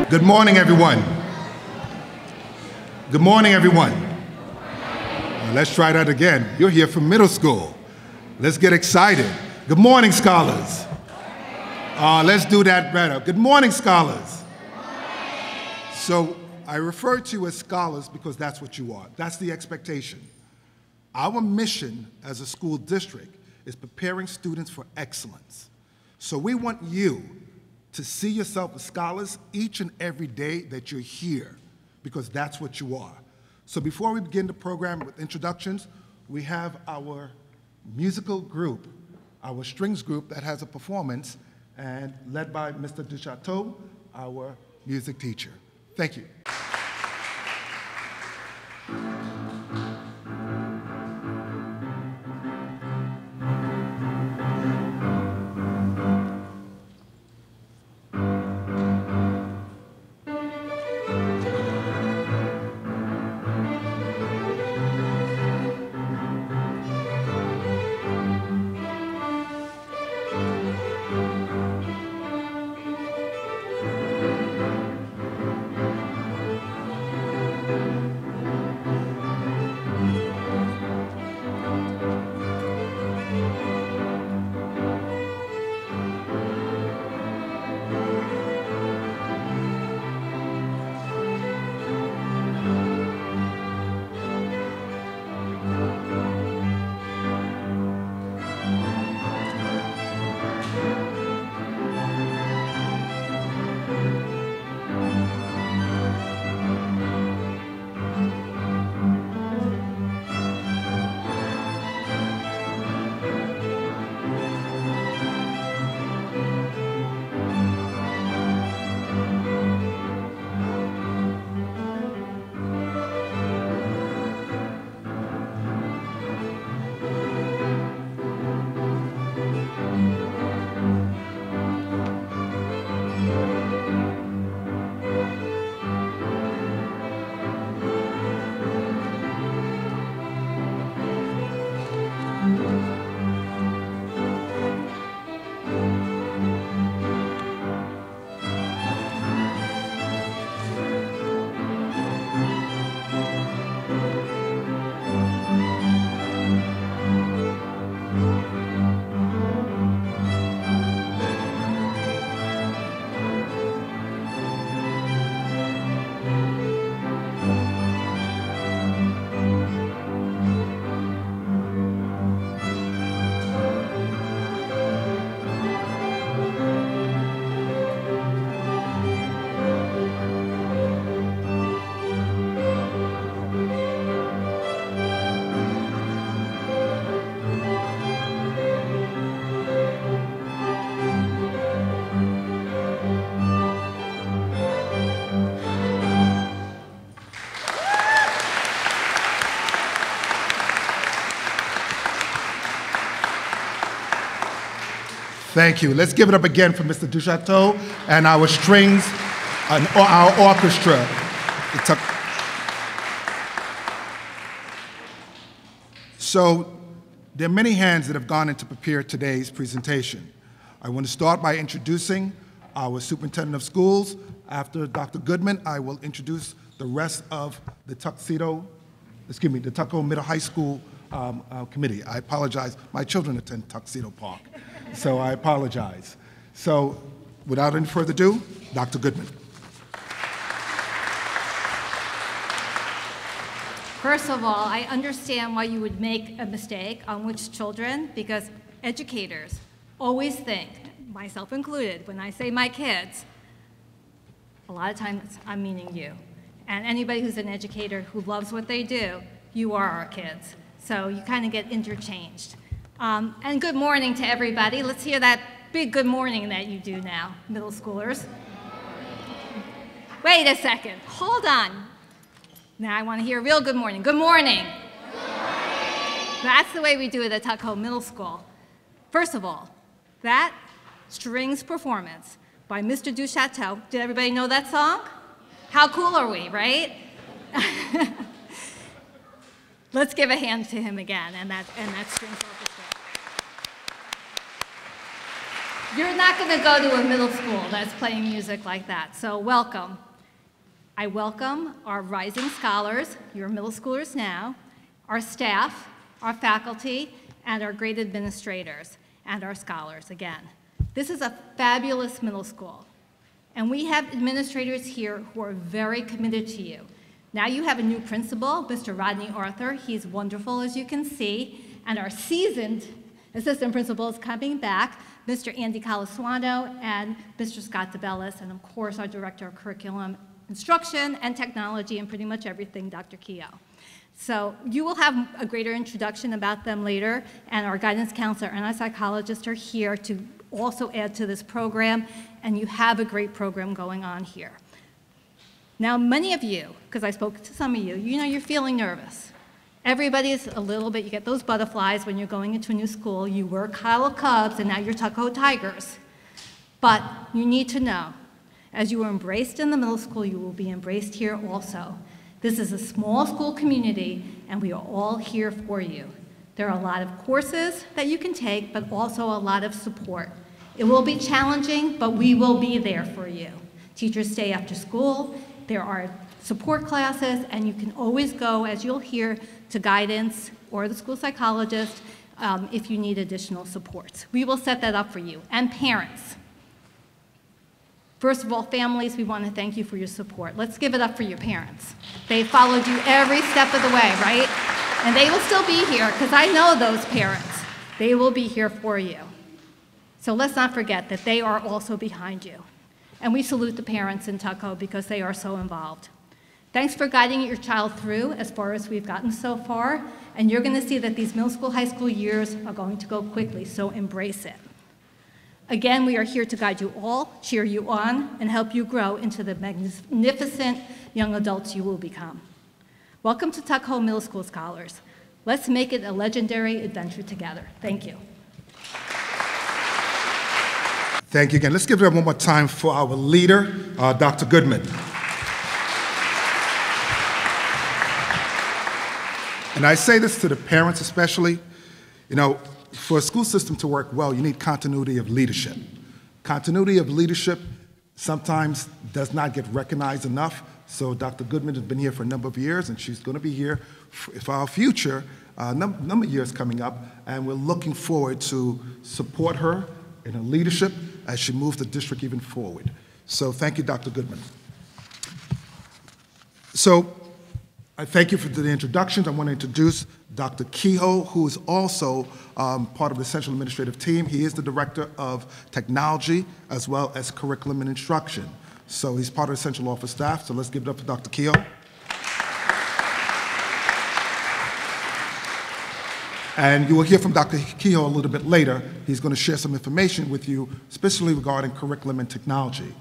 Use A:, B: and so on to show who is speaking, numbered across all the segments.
A: Good morning, everyone. Good morning, everyone. Let's try that again. You're here from middle school. Let's get excited. Good morning, scholars. Let's do that better. Good morning, scholars. So I refer to you as scholars because that's what you are. That's the expectation. Our mission as a school district is preparing students for excellence. So we want you to see yourself as scholars each and every day that you're here, because that's what you are. So before we begin the program with introductions, we have our musical group, our strings group that has a performance, and led by Mr. Duchateau, our music teacher. Thank you. Thank you. Let's give it up again for Mr. Duchateau and our strings, and our orchestra. So there are many hands that have gone in to prepare today's presentation. I want to start by introducing our superintendent of schools. After Dr. Goodman, I will introduce the rest of the Tuxedo Middle High School committee. I apologize. My children attend Tuxedo Park, so I apologize. So without any further ado, Dr. Goodman.
B: First of all, I understand why you would make a mistake on which children, because educators always think, myself included, when I say my kids, a lot of times I'm meaning you. And anybody who's an educator who loves what they do, you are our kids. So you kind of get interchanged. And good morning to everybody. Let's hear that big good morning that you do now, middle schoolers. Wait a second, hold on. Now I want to hear a real good morning. Good morning. Good morning. That's the way we do it at Tuckahoe Middle School. First of all, that strings performance by Mr. Duchateau. Did everybody know that song? How cool are we, right? Let's give a hand to him again and that strings orchestra. You're not going to go to a middle school that's playing music like that, so welcome. I welcome our rising scholars, you're middle schoolers now, our staff, our faculty, and our great administrators, and our scholars again. This is a fabulous middle school, and we have administrators here who are very committed to you. Now you have a new principal, Mr. Rodney Arthur. He's wonderful, as you can see, and our seasoned assistant principal is coming back, Mr. Andy Calaswano and Mr. Scott DeBellis, and of course our Director of Curriculum, Instruction, and Technology, and pretty much everything, Dr. Keogh. So you will have a greater introduction about them later, and our guidance counselor and our psychologist are here to also add to this program, and you have a great program going on here. Now, many of you, because I spoke to some of you, you know you're feeling nervous. Everybody's a little bit, you get those butterflies when you're going into a new school. You were Kyle Cubs, and now you're Tuckahoe Tigers. But you need to know, as you were embraced in the middle school, you will be embraced here also. This is a small school community, and we are all here for you. There are a lot of courses that you can take, but also a lot of support. It will be challenging, but we will be there for you. Teachers stay after school. There are support classes, and you can always go, as you'll hear, to guidance or the school psychologist if you need additional supports. We will set that up for you. And parents. First of all, families, we want to thank you for your support. Let's give it up for your parents. They followed you every step of the way, right? And they will still be here, because I know those parents. They will be here for you. So let's not forget that they are also behind you. And we salute the parents in Tuckahoe because they are so involved. Thanks for guiding your child through as far as we've gotten so far. And you're going to see that these middle school, high school years are going to go quickly, so embrace it. Again, we are here to guide you all, cheer you on, and help you grow into the magnificent young adults you will become. Welcome to Tuckahoe Middle School Scholars. Let's make it a legendary adventure together. Thank you.
A: Thank you again. Let's give it up one more time for our leader, Dr. Goodman. And I say this to the parents especially, you know, for a school system to work well, you need continuity of leadership. Continuity of leadership sometimes does not get recognized enough. So Dr. Goodman has been here for a number of years, and she's going to be here for our future number of years coming up, and we're looking forward to support her in her leadership as she moves the district even forward. So thank you, Dr. Goodman. So I thank you for the introductions. I want to introduce Dr. Kehoe, who is also part of the Central Administrative Team. He is the Director of Technology as well as Curriculum and Instruction. So he's part of the Central Office staff, so let's give it up for Dr. Kehoe. And you will hear from Dr. Kehoe a little bit later. He's going to share some information with you, especially regarding curriculum and technology.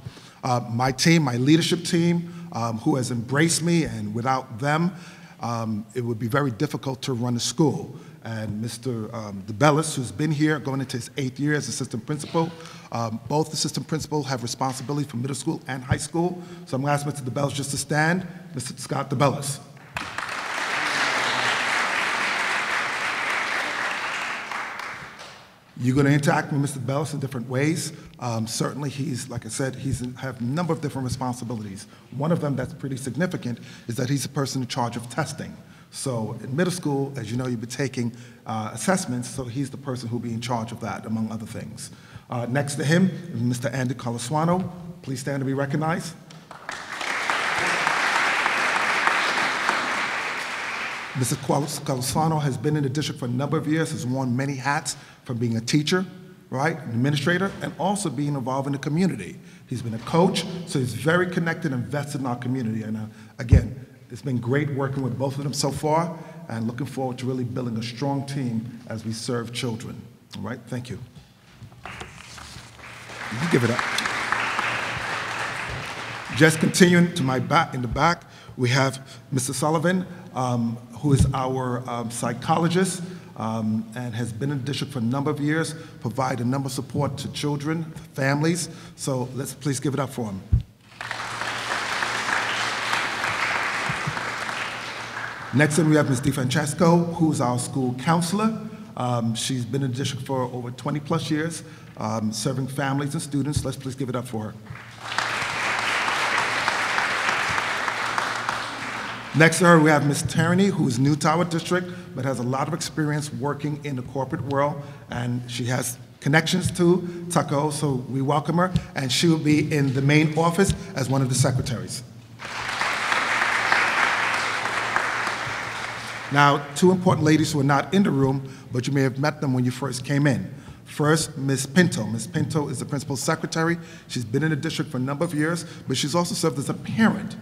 A: My team, my leadership team, who has embraced me, and without them, it would be very difficult to run a school. And Mr. DeBellis, who's been here going into his 8th year as assistant principal, both assistant principals have responsibility for middle school and high school. So I'm going to ask Mr. DeBellis just to stand. Mr. Scott DeBellis. You're going to interact with Mr. DeBellis in different ways. Certainly, he's, like I said, he's have a number of different responsibilities. One of them that's pretty significant is that he's the person in charge of testing. So in middle school, as you know, you'll be taking assessments, so he's the person who'll be in charge of that, among other things. Next to him is Mr. Andy Calaswano. Please stand to be recognized. Mr. Calaswano has been in the district for a number of years, has worn many hats, from being a teacher, right, an administrator, and also being involved in the community. He's been a coach, so he's very connected and invested in our community. And again, it's been great working with both of them so far, and looking forward to really building a strong team as we serve children. All right, thank you. You give it up. Just continuing to my back, in the back, we have Mr. Sullivan, who is our psychologist and has been in the district for a number of years, provide a number of support to children, families. So let's please give it up for him. Next in we have Ms. DeFrancesco, who's our school counselor. She's been in the district for over 20 plus years. serving families and students. Let's please give it up for her. Next to her, we have Ms. Tierney, who is new to our district, but has a lot of experience working in the corporate world, and she has connections to Tuckahoe, so we welcome her, and she will be in the main office as one of the secretaries. Now, two important ladies who are not in the room, but you may have met them when you first came in. First, Ms. Pinto. Ms. Pinto is the principal secretary. She's been in the district for a number of years, but she's also served as a parent.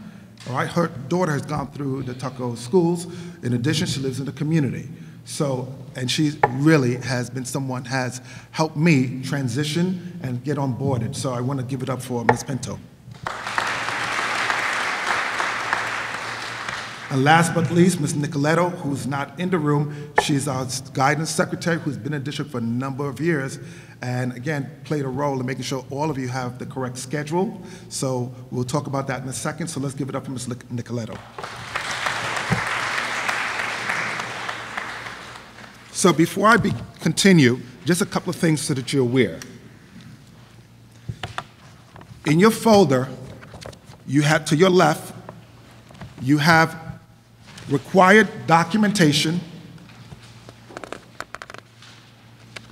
A: All right, her daughter has gone through the Tuckahoe schools. In addition, she lives in the community. So, and she really has been someone has helped me transition and get on boarded. So I want to give it up for Ms. Pinto. And last but not least, Ms. Nicoletto, who's not in the room. She's our guidance secretary who's been in the district for a number of years, and again, played a role in making sure all of you have the correct schedule. So we'll talk about that in a second, so let's give it up for Ms. Nicoletto. So before I continue, just a couple of things so that you're aware. In your folder, you have, to your left, you have required documentation,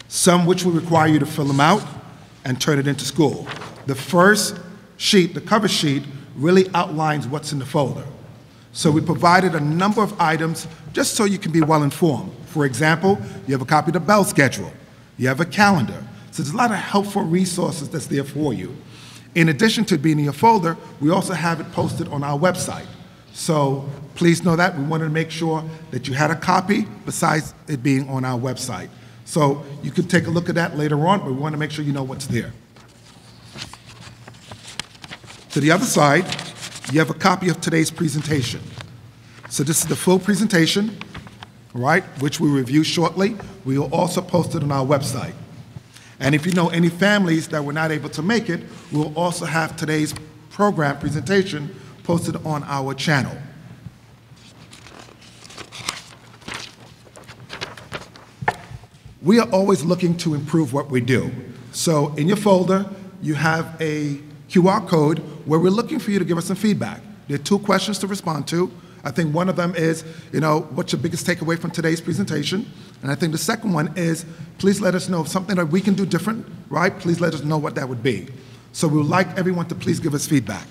A: some which will require you to fill them out and turn it into school. The first sheet, the cover sheet, really outlines what's in the folder. So we provided a number of items just so you can be well informed. For example, you have a copy of the bell schedule. You have a calendar. So there's a lot of helpful resources that's there for you. In addition to being in your folder, we also have it posted on our website. So please know that. We wanted to make sure that you had a copy besides it being on our website. So you can take a look at that later on, but we want to make sure you know what's there. To the other side, you have a copy of today's presentation. So this is the full presentation, right, which we review shortly. We will also post it on our website. And if you know any families that were not able to make it, we'll also have today's program presentation posted on our channel. We are always looking to improve what we do. So in your folder, you have a QR code where we're looking for you to give us some feedback. There are 2 questions to respond to. I think one of them is, what's your biggest takeaway from today's presentation? And I think the second one is, please let us know if something that we can do different, right? Please let us know what that would be. So we would like everyone to please give us feedback.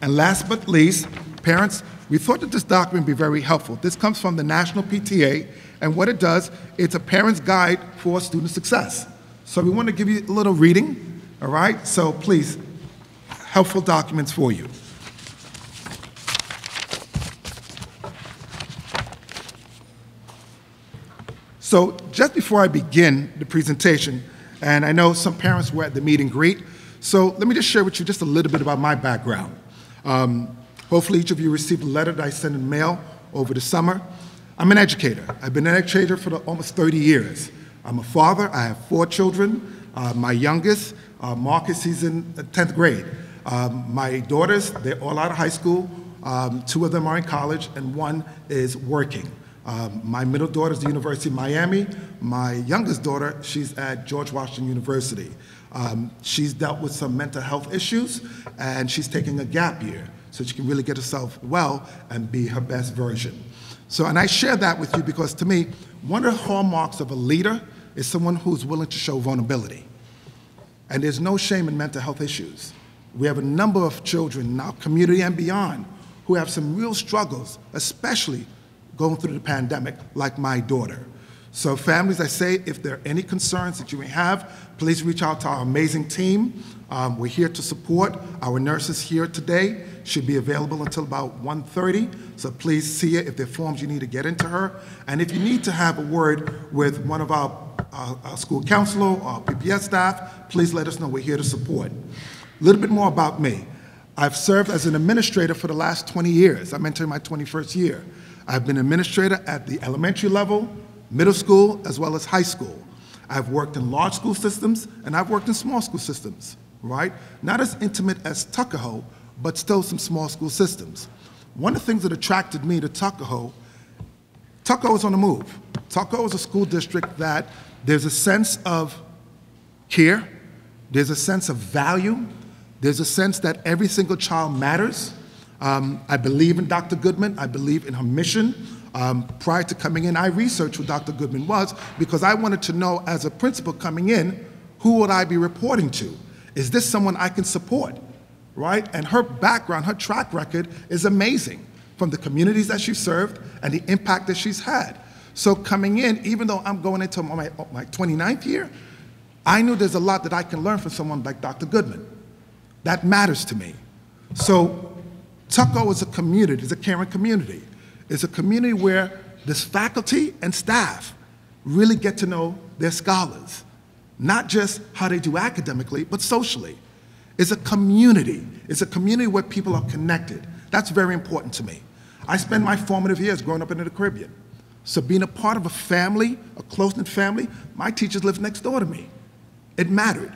A: And last but not least, parents, we thought that this document would be very helpful. This comes from the National PTA, and what it does, it's a parent's guide for student success. So we want to give you a little reading, all right? So please, helpful documents for you. So just before I begin the presentation, and I know some parents were at the meet and greet, so let me just share with you just a little bit about my background. Hopefully each of you received a letter that I sent in mail over the summer. I'm an educator. I've been an educator for almost 30 years. I'm a father. I have 4 children. My youngest, Marcus, he's in 10th grade. My daughters, they're all out of high school. 2 of them are in college, and 1 is working. My middle daughter is at the University of Miami. My youngest daughter, she's at George Washington University. She's dealt with some mental health issues, and she's taking a gap year so she can really get herself well and be her best version. So, and I share that with you because to me, one of the hallmarks of a leader is someone who's willing to show vulnerability. And there's no shame in mental health issues. We have a number of children in our community and beyond who have some real struggles, especially going through the pandemic, like my daughter. So families, I say, if there are any concerns that you may have, please reach out to our amazing team. We're here to support. Our nurses here today should be available until about 1:30, so please see it if there are forms you need to get into her. And if you need to have a word with one of our school counselor or PPS staff, please let us know. We're here to support. A little bit more about me. I've served as an administrator for the last 20 years. I'm entering my 21st year. I've been an administrator at the elementary level, middle school, as well as high school. I've worked in large school systems, and I've worked in small school systems, right? Not as intimate as Tuckahoe, but still some small school systems. One of the things that attracted me to Tuckahoe is on the move. Tuckahoe is a school district that there's a sense of care, there's a sense of value, there's a sense that every single child matters. I believe in Dr. Goodman, I believe in her mission. Prior to coming in, I researched who Dr. Goodman was because I wanted to know, as a principal coming in, who would I be reporting to? Is this someone I can support, right? And her background, her track record is amazing, from the communities that she served and the impact that she's had. So coming in, even though I'm going into my 29th year, I knew there's a lot that I can learn from someone like Dr. Goodman. That matters to me. So Tuckahoe is a community, it's a caring community. It's a community where this faculty and staff really get to know their scholars, not just how they do academically, but socially. It's a community. It's a community where people are connected. That's very important to me. I spent my formative years growing up in the Caribbean. So being a part of a family, a close-knit family, my teachers lived next door to me. It mattered.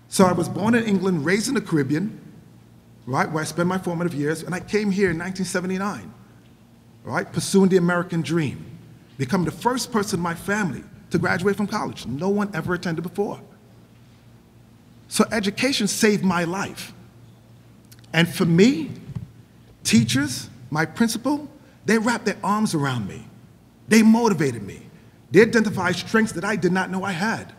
A: So I was born in England, raised in the Caribbean, right, where I spent my formative years, and I came here in 1979, right, pursuing the American dream, becoming the first person in my family to graduate from college. No one ever attended before. So education saved my life. And for me, teachers, my principal, they wrapped their arms around me. They motivated me. They identified strengths that I did not know I had.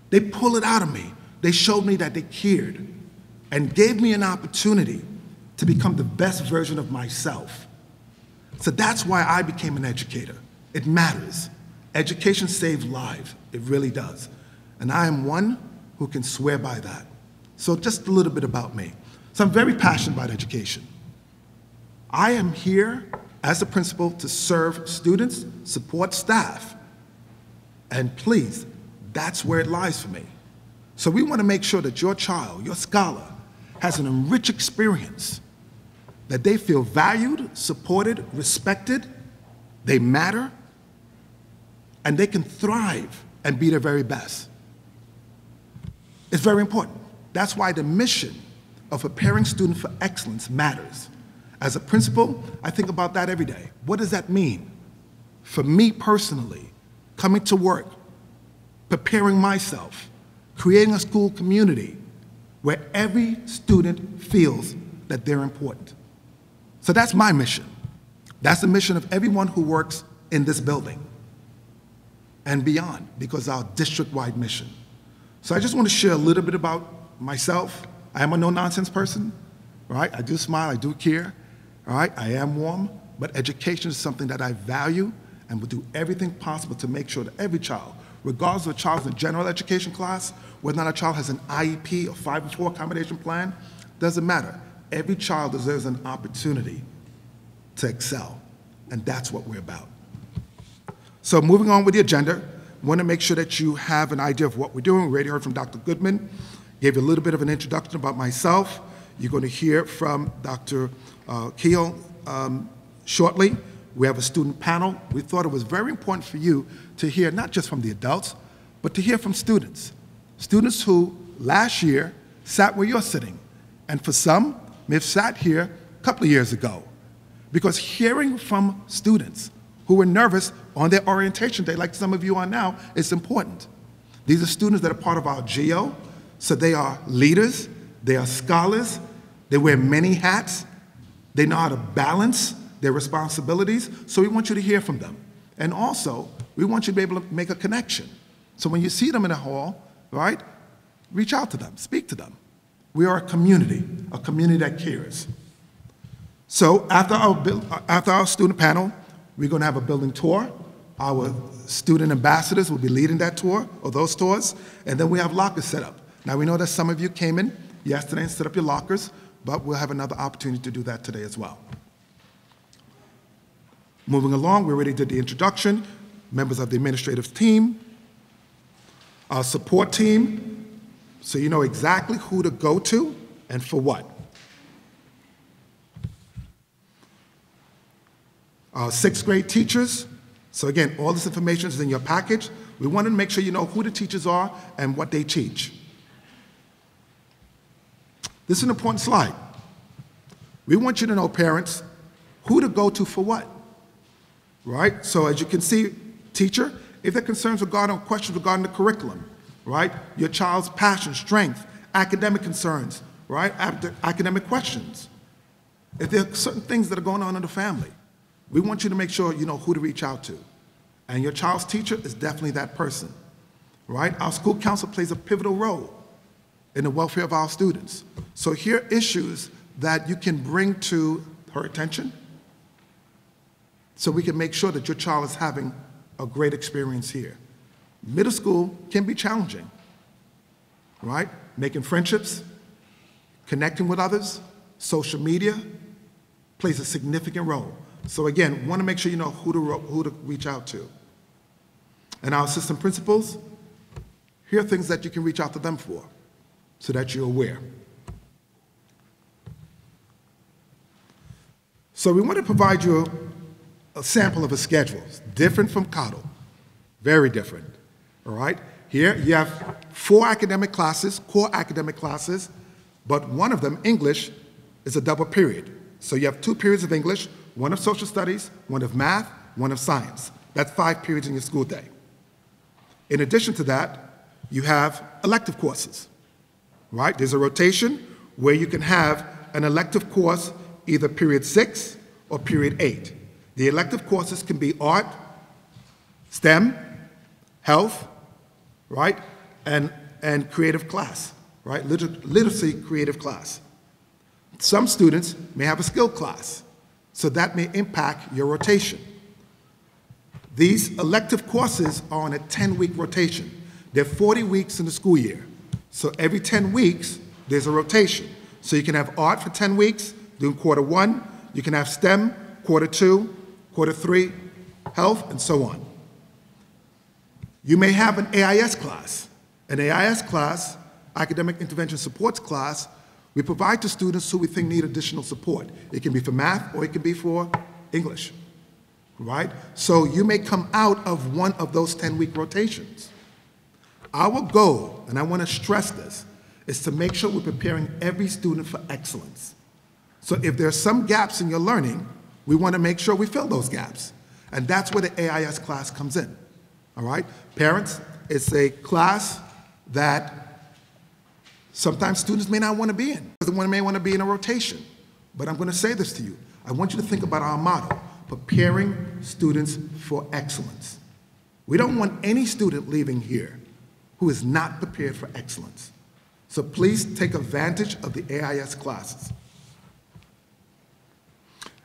A: They pulled it out of me. They showed me that they cared and gave me an opportunity to become the best version of myself. So that's why I became an educator. It matters. Education saves lives. It really does. And I am one who can swear by that. So just a little bit about me. So I'm very passionate about education. I am here as a principal to serve students, support staff, and please, that's where it lies for me. So we want to make sure that your child, your scholar, has an enriched experience, that they feel valued, supported, respected, they matter, and they can thrive and be their very best. It's very important. That's why the mission of preparing students for excellence matters. As a principal, I think about that every day. What does that mean? For me personally, coming to work, preparing myself, creating a school community where every student feels that they're important. So that's my mission. That's the mission of everyone who works in this building and beyond, because our district-wide mission. So I just want to share a little bit about myself. I am a no-nonsense person, right? I do smile, I do care, all right? I am warm, but education is something that I value and will do everything possible to make sure that every child, regardless of a child's in a general education class, whether or not a child has an IEP or 504 accommodation plan, doesn't matter. Every child deserves an opportunity to excel, and that's what we're about. So moving on with the agenda, I want to make sure that you have an idea of what we're doing. We already heard from Dr. Goodman, gave you a little bit of an introduction about myself. You're going to hear from Dr. Keel shortly. We have a student panel. We thought it was very important for you to hear not just from the adults, but to hear from students. Students who last year sat where you're sitting, and for some may have sat here a couple of years ago. Because hearing from students who were nervous on their orientation day, like some of you are now, is important. These are students that are part of our GEO, so they are leaders, they are scholars, they wear many hats, they know how to balance their responsibilities, so we want you to hear from them. And also, we want you to be able to make a connection. So when you see them in the hall, right, reach out to them, speak to them. We are a community that cares. So after our student panel, we're going to have a building tour. Our student ambassadors will be leading that tour, or those tours, and then we have lockers set up. Now we know that some of you came in yesterday and set up your lockers, but we'll have another opportunity to do that today as well. Moving along, we already did the introduction, members of the administrative team, our support team, so you know exactly who to go to and for what. Our sixth grade teachers, so again, all this information is in your package. We want to make sure you know who the teachers are and what they teach. This is an important slide. We want you to know, parents, who to go to for what, right? So as you can see, teacher, if there are concerns regarding or questions regarding the curriculum, right? Your child's passion, strength, academic concerns, right? Academic questions. If there are certain things that are going on in the family, we want you to make sure you know who to reach out to. And your child's teacher is definitely that person, right? Our school council plays a pivotal role in the welfare of our students. So here are issues that you can bring to her attention so we can make sure that your child is having a great experience here. Middle school can be challenging, right? Making friendships, connecting with others, social media plays a significant role. So again, want to make sure you know who to reach out to. And our assistant principals, here are things that you can reach out to them for so that you're aware. So we want to provide you a sample of a schedule, different from Cottle, very different, all right? Here you have 4 academic classes, core academic classes, but one of them, English, is a double period. So you have 2 periods of English, one of social studies, one of math, one of science. That's 5 periods in your school day. In addition to that, you have elective courses, right? There's a rotation where you can have an elective course either period 6 or period 8. The elective courses can be art, STEM, health, right? And creative class, right? Literacy creative class. Some students may have a skill class, so that may impact your rotation. These elective courses are on a 10-week rotation. There are 40 weeks in the school year. So every 10 weeks, there's a rotation. So you can have art for 10 weeks, doing quarter 1. You can have STEM, quarter 2, quarter 3, health, and so on. You may have an AIS class. An AIS class, Academic Intervention Supports class, we provide to students who we think need additional support. It can be for math or it can be for English, right? So you may come out of one of those 10-week rotations. Our goal, and I want to stress this, is to make sure we're preparing every student for excellence. So if there are some gaps in your learning, we want to make sure we fill those gaps. And that's where the AIS class comes in, all right? Parents, it's a class that sometimes students may not want to be in. They may want to be in a rotation. But I'm going to say this to you. I want you to think about our motto, preparing students for excellence. We don't want any student leaving here who is not prepared for excellence. So please take advantage of the AIS classes.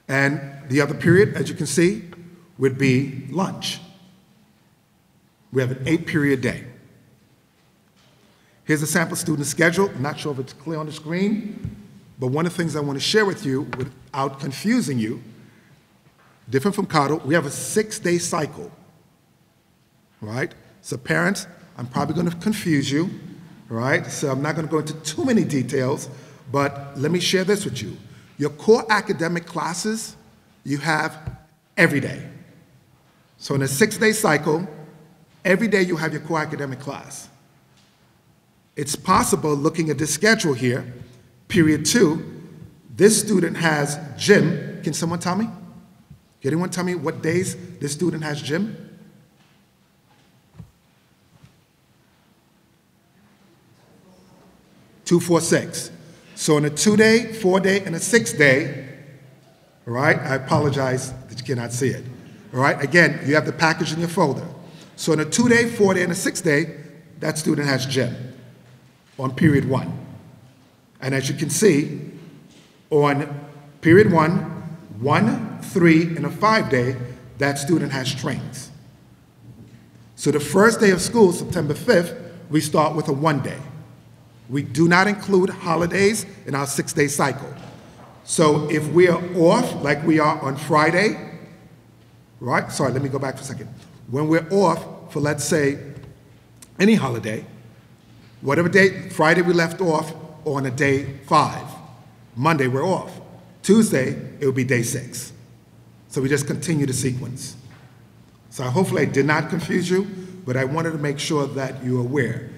A: And the other period, as you can see, would be lunch. We have an 8-period day. Here's a sample student schedule. I'm not sure if it's clear on the screen, but one of the things I want to share with you without confusing you, different from Cottle, we have a 6-day cycle, right? So parents, I'm probably going to confuse you, right? So I'm not going to go into too many details, but let me share this with you. Your core academic classes, you have every day. So in a 6-day cycle, every day you have your core academic class. It's possible, looking at this schedule here, period 2, this student has gym. Can someone tell me? Can anyone tell me what days this student has gym? Two, 4, 6. So in a 2-day, 4-day, and a 6-day, all right, I apologize that you cannot see it. All right, again, you have the package in your folder. So in a 2-day, 4-day, and a 6-day, that student has gym on period 1. And as you can see, on period 1, 1, 3, and a 5-day, that student has trainings. So the first day of school, September 5th, we start with a 1-day. We do not include holidays in our 6-day cycle. So if we are off, like we are on Friday, right? Sorry, let me go back for a second. When we're off for, let's say, any holiday, whatever day, Friday we left off on a day 5. Monday we're off. Tuesday, it will be day 6. So we just continue the sequence. So hopefully I did not confuse you, but I wanted to make sure that you're aware.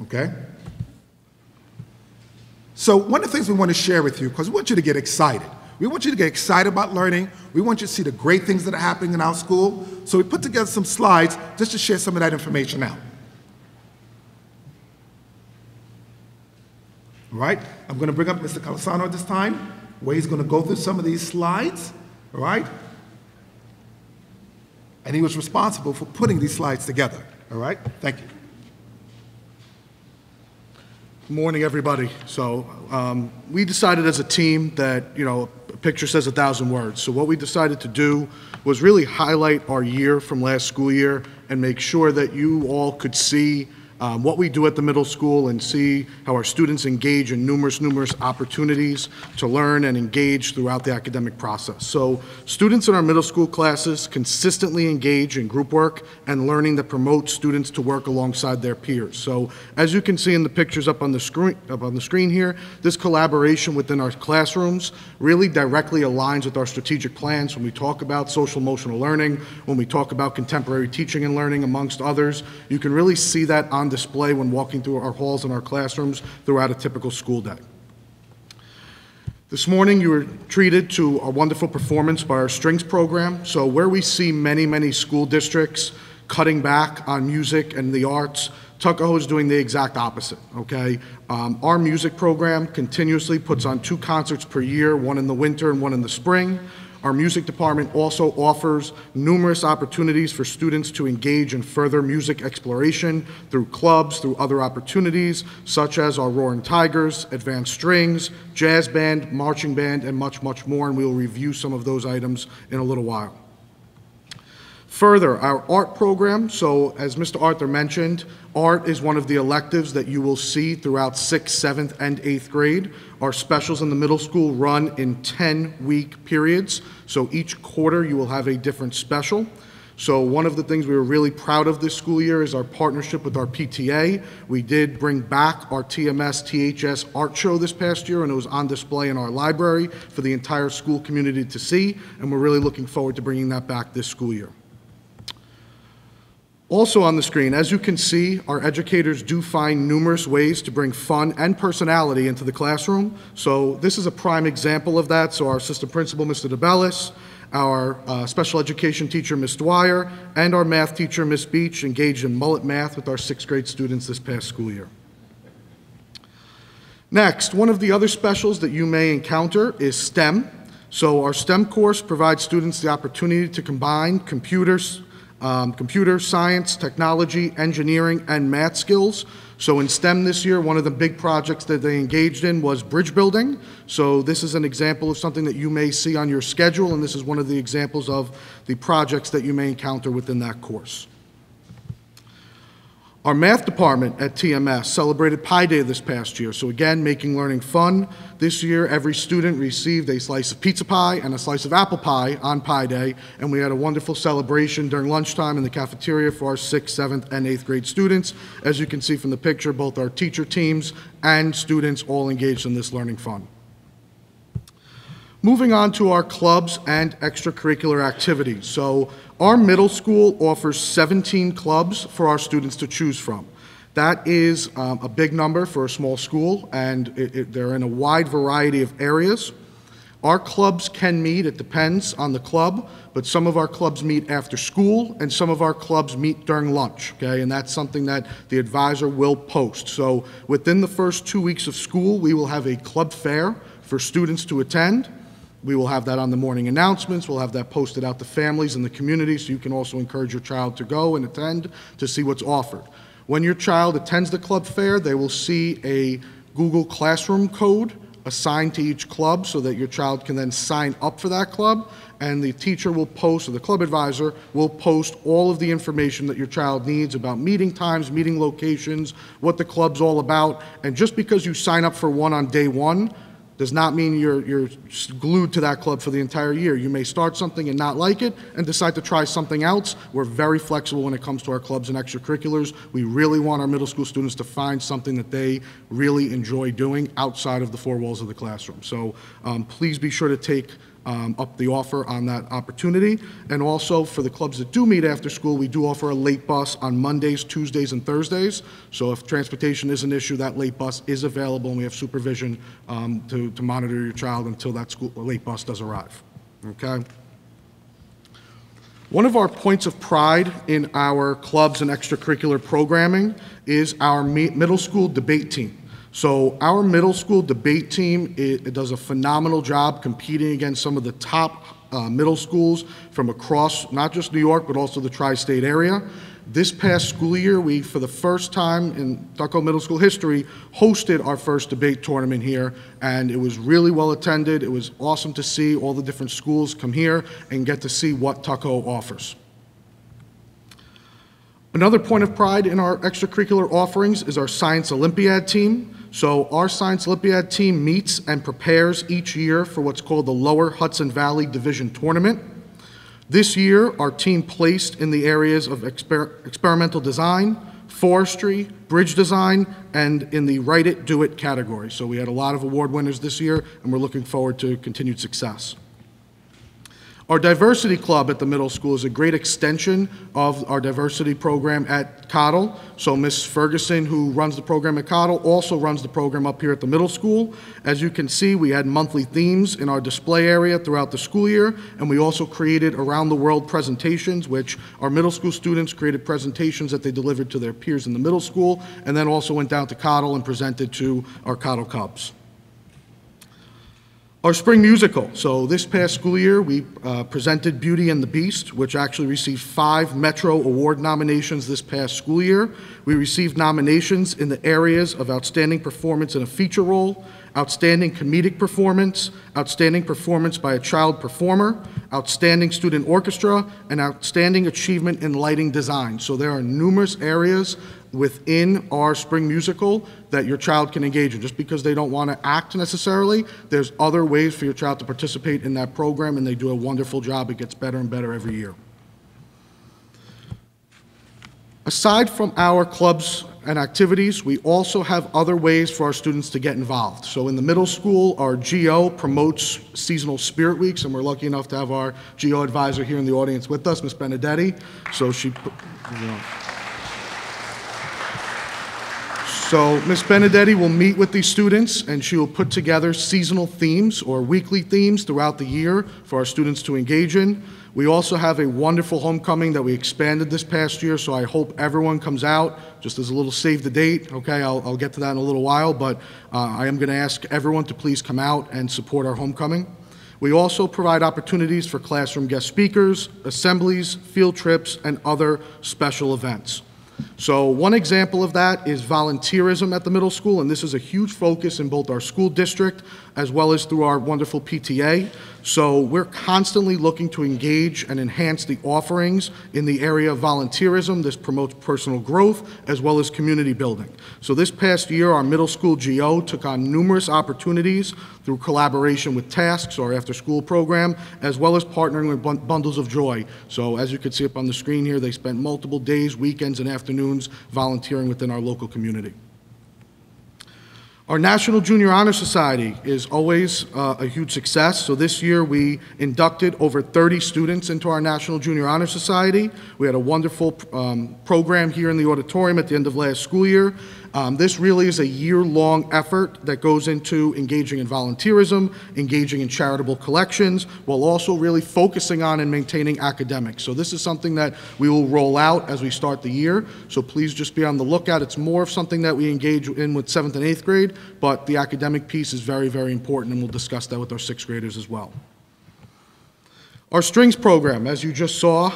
A: Okay? So one of the things we want to share with you, because we want you to get excited. We want you to get excited about learning. We want you to see the great things that are happening in our school. So we put together some slides just to share some of that information out. All right, I'm going to bring up Mr. Calisano at this time, where he's going to go through some of these slides, all right? And he was responsible for putting these slides together, all right? Thank you.
C: Good morning, everybody. So we decided as a team that, a picture says 1,000 words. So what we decided to do was really highlight our year from last school year and make sure that you all could see what we do at the middle school and see how our students engage in numerous opportunities to learn and engage throughout the academic process. So students in our middle school classes consistently engage in group work and learning that promotes students to work alongside their peers. So as you can see in the pictures up on the screen here, this collaboration within our classrooms really directly aligns with our strategic plans when we talk about social emotional learning, when we talk about contemporary teaching and learning, amongst others. You can really see that on display when walking through our halls and our classrooms throughout a typical school day. This morning you were treated to a wonderful performance by our strings program. So where we see many school districts cutting back on music and the arts, Tuckahoe is doing the exact opposite, okay? Our music program continuously puts on 2 concerts per year, one in the winter and one in the spring. Our music department also offers numerous opportunities for students to engage in further music exploration through clubs, through other opportunities, such as our Roaring Tigers, Advanced Strings, Jazz Band, Marching Band, and much more, and we will review some of those items in a little while. Further, our art program, so as Mr. Arthur mentioned, art is one of the electives that you will see throughout 6th, 7th, and 8th grade. Our specials in the middle school run in 10-week periods, so each quarter you will have a different special. So one of the things we were really proud of this school year is our partnership with our PTA. We did bring back our TMS THS art show this past year, and it was on display in our library for the entire school community to see, and we're really looking forward to bringing that back this school year. Also on the screen, as you can see, our educators do find numerous ways to bring fun and personality into the classroom. So this is a prime example of that. So our assistant principal, Mr. DeBellis, our special education teacher, Ms. Dwyer, and our math teacher, Ms. Beach, engaged in mullet math with our 6th grade students this past school year. Next, one of the other specials that you may encounter is STEM. So our STEM course provides students the opportunity to combine computer science, technology, engineering, and math skills. So in STEM this year, one of the big projects that they engaged in was bridge building. So this is an example of something that you may see on your schedule, and this is one of the examples of the projects that you may encounter within that course. Our math department at TMS celebrated Pi Day this past year. So again, making learning fun. This year, every student received a slice of pizza pie and a slice of apple pie on Pi Day, and we had a wonderful celebration during lunchtime in the cafeteria for our 6th, 7th, and 8th grade students. As you can see from the picture, both our teacher teams and students all engaged in this learning fun. Moving on to our clubs and extracurricular activities. So our middle school offers 17 clubs for our students to choose from. That is a big number for a small school, and they're in a wide variety of areas. Our clubs can meet, it depends on the club, but some of our clubs meet after school and some of our clubs meet during lunch, okay? And that's something that the advisor will post. So within the first 2 weeks of school, we will have a club fair for students to attend. We will have that on the morning announcements. We'll have that posted out to families in the community, so you can also encourage your child to go and attend to see what's offered. When your child attends the club fair, they will see a Google Classroom code assigned to each club so that your child can then sign up for that club, and the teacher will post, or the club advisor will post all of the information that your child needs about meeting times, meeting locations, what the club's all about. And just because you sign up for one on day one does not mean you're glued to that club for the entire year. You may start something and not like it and decide to try something else. We're very flexible when it comes to our clubs and extracurriculars. We really want our middle school students to find something that they really enjoy doing outside of the 4 walls of the classroom. So please be sure to take up the offer on that opportunity. And also for the clubs that do meet after school, we do offer a late bus on Mondays, Tuesdays, and Thursdays. So if transportation is an issue, that late bus is available, and we have supervision to monitor your child until that late bus does arrive, okay? One of our points of pride in our clubs and extracurricular programming is our middle school debate team. So our middle school debate team, it does a phenomenal job competing against some of the top middle schools from across, not just New York, but also the tri-state area. This past school year, we, for the first time in Tuckahoe Middle School history, hosted our first debate tournament here, and it was really well attended. It was awesome to see all the different schools come here and get to see what Tuckahoe offers. Another point of pride in our extracurricular offerings is our Science Olympiad team. So our Science Olympiad team meets and prepares each year for what's called the Lower Hudson Valley Division Tournament. This year, our team placed in the areas of experimental design, forestry, bridge design, and in the Write It, Do It category. So we had a lot of award winners this year, and we're looking forward to continued success. Our diversity club at the middle school is a great extension of our diversity program at Cottle. So Ms. Ferguson, who runs the program at Cottle, also runs the program up here at the middle school. As you can see, we had monthly themes in our display area throughout the school year, and we also created around the world presentations, which our middle school students created presentations that they delivered to their peers in the middle school, and then also went down to Cottle and presented to our Cottle Cubs. Our spring musical. So this past school year, we presented Beauty and the Beast, which actually received 5 Metro Award nominations this past school year. We received nominations in the areas of outstanding performance in a feature role, outstanding comedic performance, outstanding performance by a child performer, outstanding student orchestra, and outstanding achievement in lighting design. So there are numerous areas within our spring musical that your child can engage in. Just because they don't want to act necessarily, there's other ways for your child to participate in that program, and they do a wonderful job. It gets better and better every year. Aside from our clubs and activities, we also have other ways for our students to get involved. So in the middle school, our GO promotes seasonal spirit weeks, and we're lucky enough to have our GO advisor here in the audience with us, Ms. Benedetti. So Ms. Benedetti will meet with these students, and she will put together seasonal themes or weekly themes throughout the year for our students to engage in. We also have a wonderful homecoming that we expanded this past year, so I hope everyone comes out. Just as a little save the date, okay? I'll get to that in a little while, but I am going to ask everyone to please come out and support our homecoming. We also provide opportunities for classroom guest speakers, assemblies, field trips, and other special events. So one example of that is volunteerism at the middle school, and this is a huge focus in both our school district as well as through our wonderful PTA. So we're constantly looking to engage and enhance the offerings in the area of volunteerism. This promotes personal growth as well as community building. So this past year, our middle school GO took on numerous opportunities through collaboration with Tasks, our after-school program, as well as partnering with Bundles of Joy. So as you can see up on the screen here, they spent multiple days, weekends, and afternoons volunteering within our local community. Our National Junior Honor Society is always a huge success. So this year we inducted over 30 students into our National Junior Honor Society. We had a wonderful program here in the auditorium at the end of last school year. This really is a year-long effort that goes into engaging in volunteerism, engaging in charitable collections, while also really focusing on and maintaining academics. So this is something that we will roll out as we start the year. So please just be on the lookout. It's more of something that we engage in with 7th and 8th grade, but the academic piece is very, very important, and we'll discuss that with our 6th graders as well. Our strings program, as you just saw,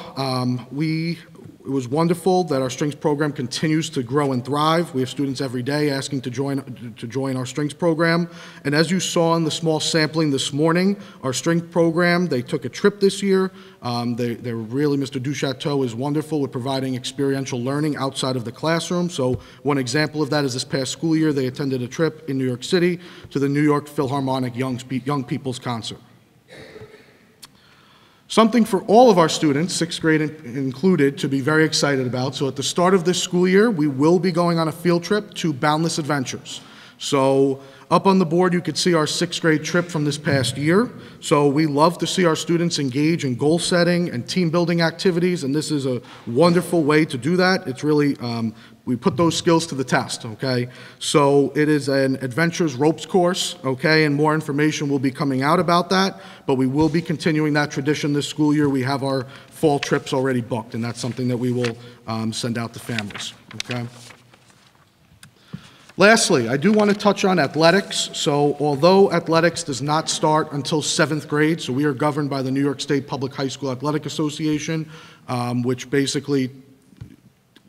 C: it was wonderful that our strings program continues to grow and thrive. We have students every day asking to join our strings program. And as you saw in the small sampling this morning, our strings program, they took a trip this year. They're really, Mr. Duchateau is wonderful with providing experiential learning outside of the classroom. So one example of that is this past school year, they attended a trip in New York City to the New York Philharmonic Young People's Concert. Something for all of our students, 6th grade included, to be very excited about. So at the start of this school year, we will be going on a field trip to Boundless Adventures. So up on the board, you could see our 6th grade trip from this past year. So we love to see our students engage in goal setting and team building activities, and this is a wonderful way to do that. It's really, we put those skills to the test, okay? So it is an adventures ropes course, okay, and more information will be coming out about that, but we will be continuing that tradition this school year. We have our fall trips already booked, and that's something that we will send out to families, okay? Lastly, I do want to touch on athletics. So although athletics does not start until 7th grade, so we are governed by the New York State Public High School Athletic Association, which basically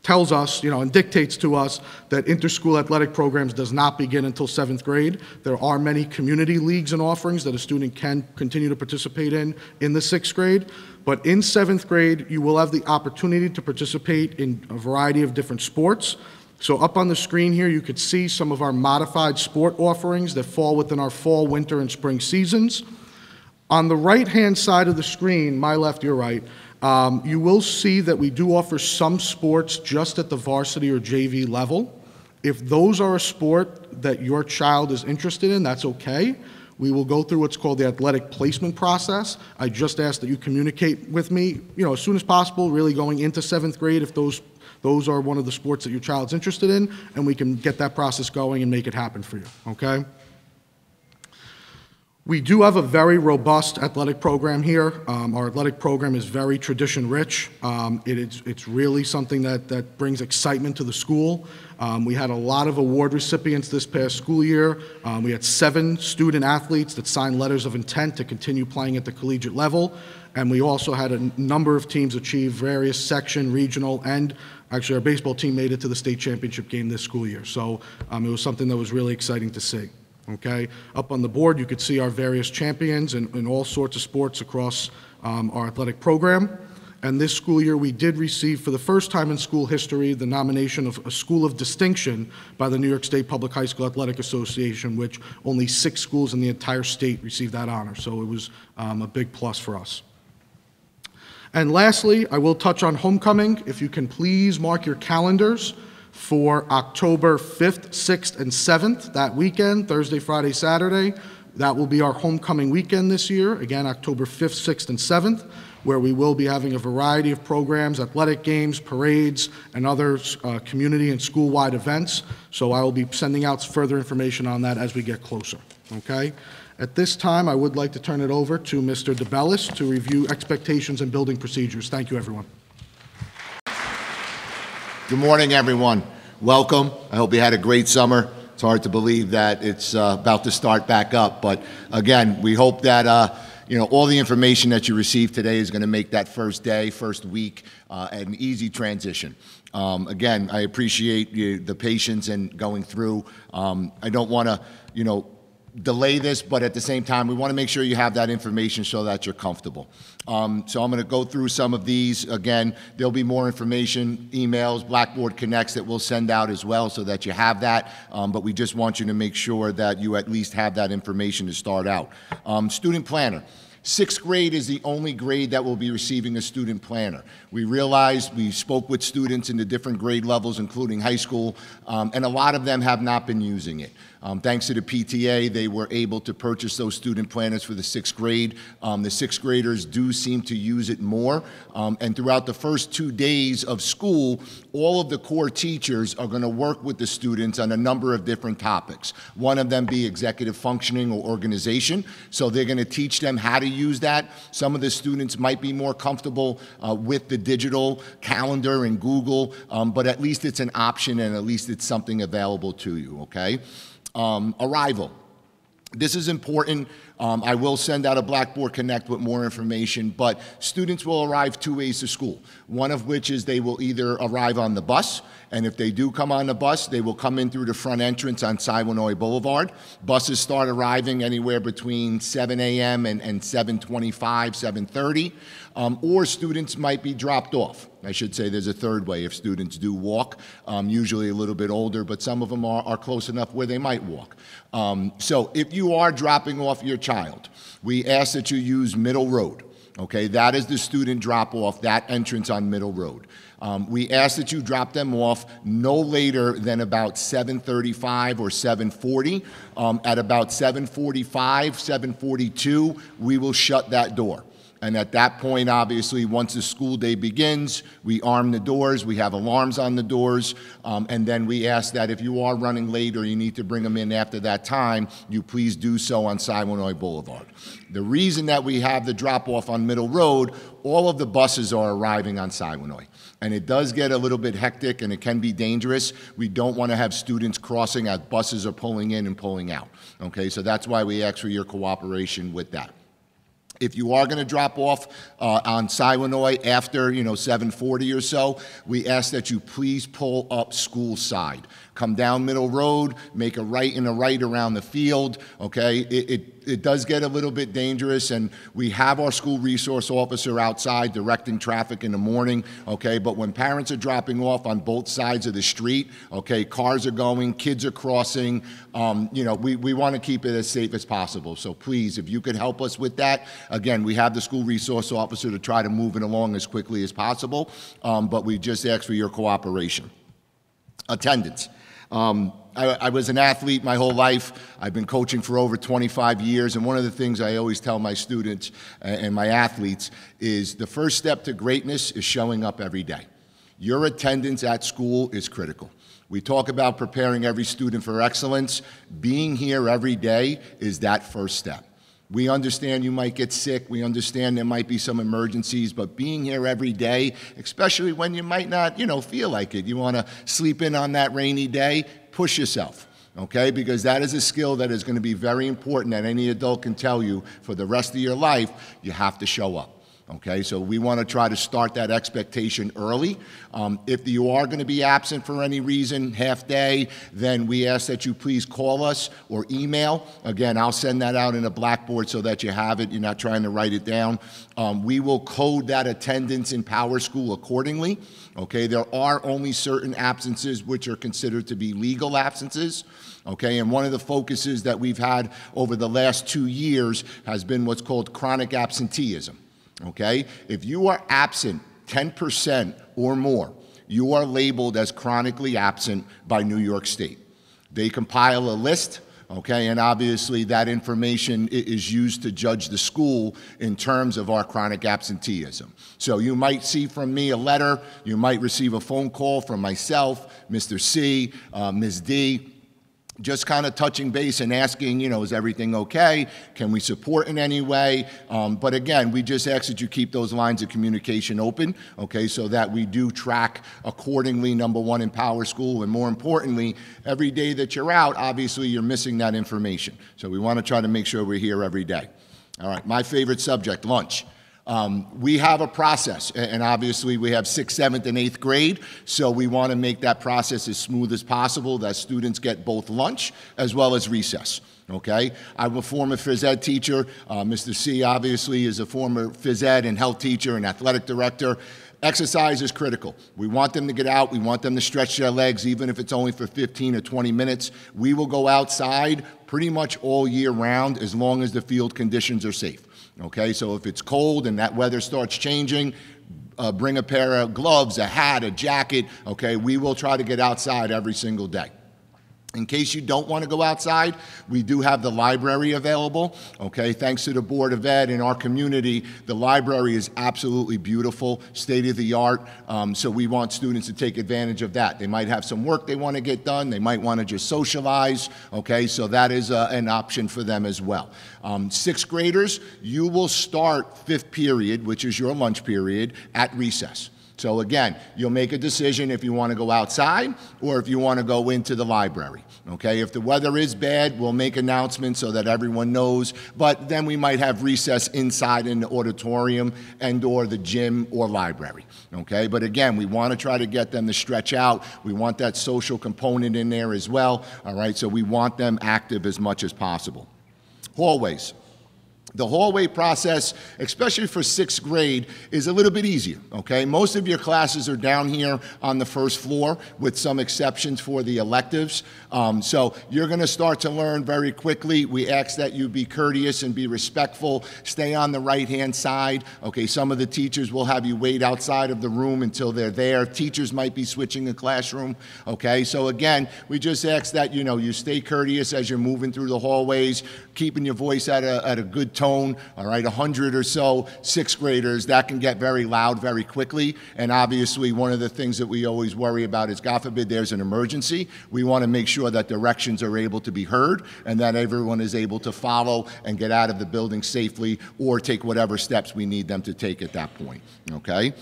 C: tells us, and dictates to us that inter-school athletic programs does not begin until 7th grade. There are many community leagues and offerings that a student can continue to participate in the 6th grade. But in 7th grade, you will have the opportunity to participate in a variety of different sports. So up on the screen here, you could see some of our modified sport offerings that fall within our fall, winter, and spring seasons. On the right-hand side of the screen, my left, your right, you will see that we do offer some sports just at the varsity or JV level. If those are a sport that your child is interested in, that's okay. We will go through what's called the athletic placement process. I just ask that you communicate with me, as soon as possible, really going into 7th grade if those are one of the sports that your child's interested in, and we can get that process going and make it happen for you, okay? We do have a very robust athletic program here. Our athletic program is very tradition-rich. It's really something that brings excitement to the school. We had a lot of award recipients this past school year. We had 7 student athletes that signed letters of intent to continue playing at the collegiate level. And we also had a number of teams achieve various section, regional, and actually our baseball team made it to the state championship game this school year. So it was something that was really exciting to see. Okay, up on the board, you could see our various champions in all sorts of sports across our athletic program. And this school year, we did receive, for the first time in school history, the nomination of a School of Distinction by the New York State Public High School Athletic Association, which only 6 schools in the entire state received that honor. So it was a big plus for us. And lastly, I will touch on homecoming. If you can please mark your calendars for October 5th, 6th, and 7th, that weekend, Thursday, Friday, Saturday. That will be our homecoming weekend this year, again, October 5th, 6th, and 7th, where we will be having a variety of programs, athletic games, parades, and other community and school-wide events. So I will be sending out further information on that as we get closer, okay? At this time, I would like to turn it over to Mr. DeBellis to review expectations and building procedures. Thank you, everyone.
D: Good morning, everyone. Welcome. I hope you had a great summer. It's hard to believe that it's about to start back up, but again, we hope that all the information that you received today is going to make that first day, first week, an easy transition. Again, I appreciate the patience and going through. I don't want to, delay this, but at the same time, we want to make sure you have that information so that you're comfortable. So I'm going to go through some of these. Again, there'll be more information, emails, Blackboard Connects that we'll send out as well so that you have that, but we just want you to make sure that you at least have that information to start out. Student planner. 6th grade is the only grade that will be receiving a student planner. We realized, we spoke with students in the different grade levels, including high school, and a lot of them have not been using it. Thanks to the PTA, they were able to purchase those student planners for the 6th grade. The 6th graders do seem to use it more, and throughout the first 2 days of school, all of the core teachers are going to work with the students on a number of different topics. One of them be executive functioning or organization, so they're going to teach them how to use that. Some of the students might be more comfortable with the digital calendar and Google, but at least it's an option and at least it's something available to you, okay? Arrival. This is important. I will send out a Blackboard Connect with more information, but students will arrive 2 ways to school, one of which is they will either arrive on the bus, and if they do come on the bus, they will come in through the front entrance on Siwanoy Boulevard. Buses start arriving anywhere between 7 a.m. and 7:25, 7:30, or students might be dropped off. I should say there's a third way if students do walk, usually a little bit older, but some of them are close enough where they might walk. So if you are dropping off your child, we ask that you use Middle Road. Okay, that is the student drop-off, that entrance on Middle Road. We ask that you drop them off no later than about 7:35 or 7:40. At about 7:45, 7:42, we will shut that door. And at that point, obviously, once the school day begins, we arm the doors, we have alarms on the doors, and then we ask that if you are running late or you need to bring them in after that time, you please do so on Siwanoy Boulevard. The reason that we have the drop-off on Middle Road, all of the buses are arriving on Siwanoy. and it does get a little bit hectic and it can be dangerous, we don't want to have students crossing as buses are pulling in and pulling out. Okay, so that's why we ask for your cooperation with that. If you are going to drop off on Siwanoy after, 7:40 or so, we ask that you please pull up school side. Come down Middle Road, make a right and a right around the field, okay? It does get a little bit dangerous, and we have our school resource officer outside directing traffic in the morning, okay? But when parents are dropping off on both sides of the street, okay, cars are going, kids are crossing, we want to keep it as safe as possible. So please, if you could help us with that, again, we have the school resource officer to try to move it along as quickly as possible, but we just ask for your cooperation. Attendance. I was an athlete my whole life. I've been coaching for over 25 years, and one of the things I always tell my students and my athletes is the first step to greatness is showing up every day. Your attendance at school is critical. We talk about preparing every student for excellence. Being here every day is that first step. We understand you might get sick. We understand there might be some emergencies, but being here every day, especially when you might not, feel like it, you want to sleep in on that rainy day, push yourself, okay? Because that is a skill that is going to be very important that any adult can tell you for the rest of your life. You have to show up. Okay, so we want to try to start that expectation early. If you are going to be absent for any reason, half day, then we ask that you please call us or email. Again, I'll send that out in a Blackboard so that you have it. You're not trying to write it down. We will code that attendance in Power School accordingly. Okay, there are only certain absences which are considered to be legal absences. Okay, and one of the focuses that we've had over the last 2 years has been what's called chronic absenteeism. Okay? If you are absent 10% or more, you are labeled as chronically absent by New York State. They compile a list, okay, and obviously that information is used to judge the school in terms of our chronic absenteeism. So you might see from me a letter, you might receive a phone call from myself, Mr. C, Ms. D, just kind of touching base and asking, is everything okay? Can we support in any way? But again, we just ask that you keep those lines of communication open, okay, so that we do track accordingly, number one, in Power School, and more importantly, every day that you're out, obviously you're missing that information. So we want to try to make sure we're here every day. All right, my favorite subject, lunch. We have a process, and obviously we have 6th, 7th, and 8th grade, so we want to make that process as smooth as possible, that students get both lunch as well as recess. Okay? I'm a former phys ed teacher. Mr. C obviously is a former phys ed and health teacher and athletic director. Exercise is critical. We want them to get out. We want them to stretch their legs, even if it's only for 15 or 20 minutes. We will go outside pretty much all year round as long as the field conditions are safe. Okay, so if it's cold and that weather starts changing, bring a pair of gloves, a hat, a jacket. Okay, we will try to get outside every single day. In case you don't want to go outside, we do have the library available, okay? Thanks to the Board of Ed in our community, the library is absolutely beautiful, state-of-the-art, so we want students to take advantage of that. They might have some work they want to get done, they might want to just socialize, okay? So that is an option for them as well. 6th graders, you will start 5th period, which is your lunch period, at recess. So again, you'll make a decision if you want to go outside or if you want to go into the library, okay? If the weather is bad, we'll make announcements so that everyone knows, but then we might have recess inside in the auditorium and or the gym or library, okay? But again, we want to try to get them to stretch out. We want that social component in there as well, all right? So we want them active as much as possible. Hallways. The hallway process, especially for 6th grade, is a little bit easier, okay? Most of your classes are down here on the first floor, with some exceptions for the electives. So you're going to start to learn very quickly. We ask that you be courteous and be respectful. Stay on the right-hand side, okay? Some of the teachers will have you wait outside of the room until they're there. Teachers might be switching the classroom, okay? So again, we just ask that, you stay courteous as you're moving through the hallways, keeping your voice at a good tone, all right? 100 or so 6th graders, that can get very loud very quickly, and obviously one of the things that we always worry about is, God forbid there's an emergency, we want to make sure that directions are able to be heard and that everyone is able to follow and get out of the building safely or take whatever steps we need them to take at that point, okay?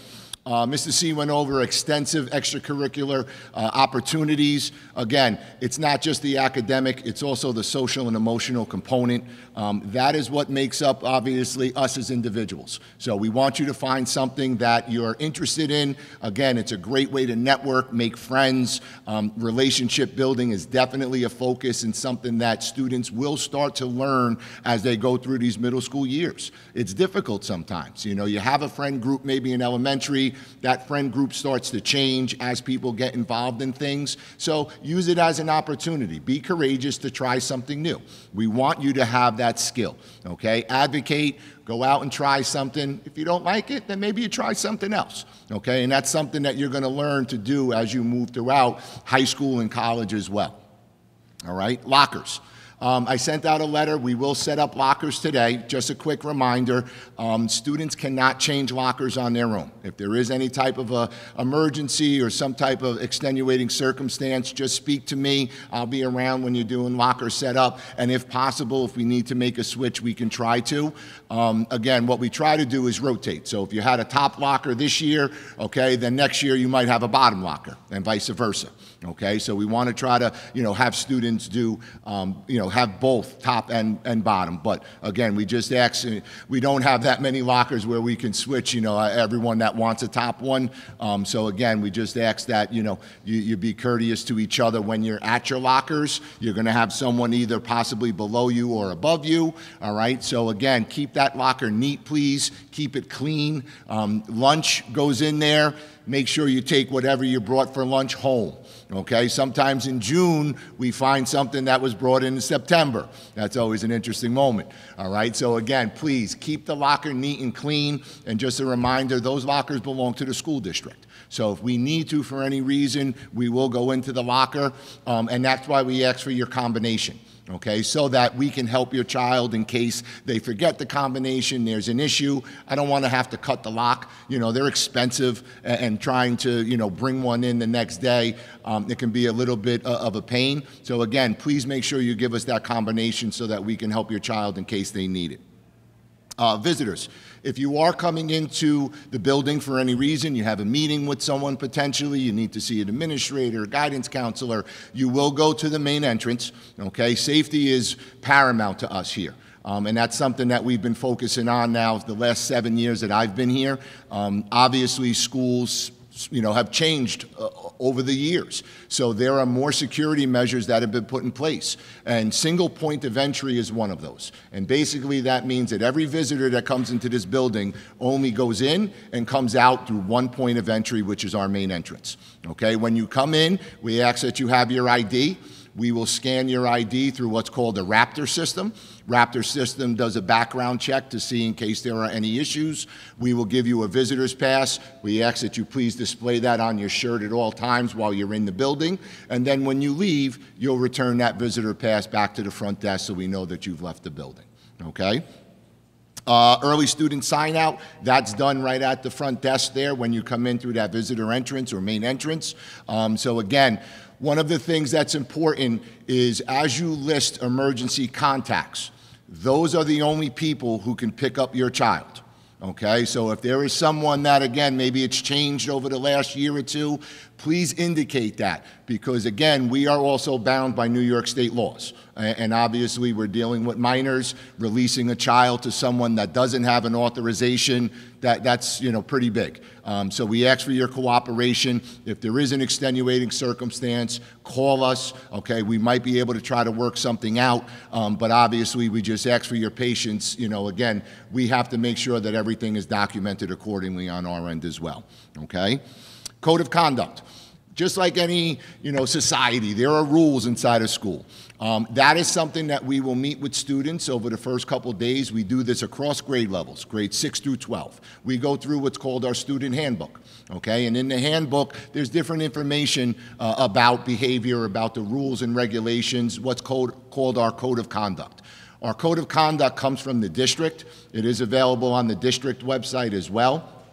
D: Mr. C went over extensive extracurricular opportunities. Again, it's not just the academic, it's also the social and emotional component. That is what makes up, obviously, us as individuals. So we want you to find something that you're interested in. Again, it's a great way to network, make friends. Relationship building is definitely a focus and something that students will start to learn as they go through these middle school years. It's difficult sometimes. You know, you have a friend group maybe in elementary, that friend group starts to change as people get involved in things. So use it as an opportunity. Be courageous to try something new. We want you to have that skill, okay? Advocate, go out and try something. If you don't like it, then maybe you try something else, okay? And that's something that you're gonna learn to do as you move throughout high school and college as well, all right? Lockers. I sent out a letter. We will set up lockers today. Just a quick reminder, students cannot change lockers on their own. If there is any type of a emergency or some type of extenuating circumstance, just speak to me. I'll be around when you're doing locker setup. And if possible, if we need to make a switch, we can try to. Again, what we try to do is rotate. So if you had a top locker this year, okay, then next year you might have a bottom locker and vice versa. Okay, so we want to try to, have students do, have both top and bottom. But again, we just ask, we don't have that many lockers where we can switch, everyone that wants a top one. So again, we just ask that, you be courteous to each other when you're at your lockers. You're going to have someone either possibly below you or above you. All right, so again, keep that locker neat, please. Keep it clean. Lunch goes in there. Make sure you take whatever you brought for lunch home. Okay, sometimes in June, we find something that was brought in September. That's always an interesting moment. All right, so again, please keep the locker neat and clean. And just a reminder, those lockers belong to the school district. So if we need to for any reason, we will go into the locker. And that's why we ask for your combination. Okay, so that we can help your child in case they forget the combination, there's an issue. I don't want to have to cut the lock. They're expensive, and trying to, bring one in the next day, it can be a little bit of a pain. So again, please make sure you give us that combination so that we can help your child in case they need it. Visitors, if you are coming into the building for any reason, you have a meeting with someone potentially, you need to see an administrator, a guidance counselor, you will go to the main entrance, okay? Safety is paramount to us here. And that's something that we've been focusing on now the last 7 years that I've been here. Obviously, schools have changed over the years. So there are more security measures that have been put in place. And single point of entry is one of those. And basically that means that every visitor that comes into this building only goes in and comes out through one point of entry, which is our main entrance. Okay, when you come in, we ask that you have your ID. We will scan your ID through what's called a Raptor system. Raptor system does a background check to see in case there are any issues. We will give you a visitor's pass. We ask that you please display that on your shirt at all times while you're in the building. And then when you leave, you'll return that visitor pass back to the front desk so we know that you've left the building, okay? Early student sign out, that's done right at the front desk there when you come in through that visitor entrance or main entrance. So again, one of the things that's important is as you list emergency contacts, those are the only people who can pick up your child. Okay, so if there is someone that, again, maybe it's changed over the last year or two, please indicate that, because again, we are also bound by New York State laws. And obviously we're dealing with minors, releasing a child to someone that doesn't have an authorization, that's pretty big. So we ask for your cooperation. If there is an extenuating circumstance, call us, okay? We might be able to try to work something out, but obviously we just ask for your patience. Again, we have to make sure that everything is documented accordingly on our end as well, okay? Code of conduct. Just like any, society, there are rules inside a school. That is something that we will meet with students over the first couple of days. We do this across grade levels, grades 6 through 12. We go through what's called our student handbook, okay? And in the handbook, there's different information about behavior, about the rules and regulations, what's called our code of conduct. Our code of conduct comes from the district. It is available on the district website as well.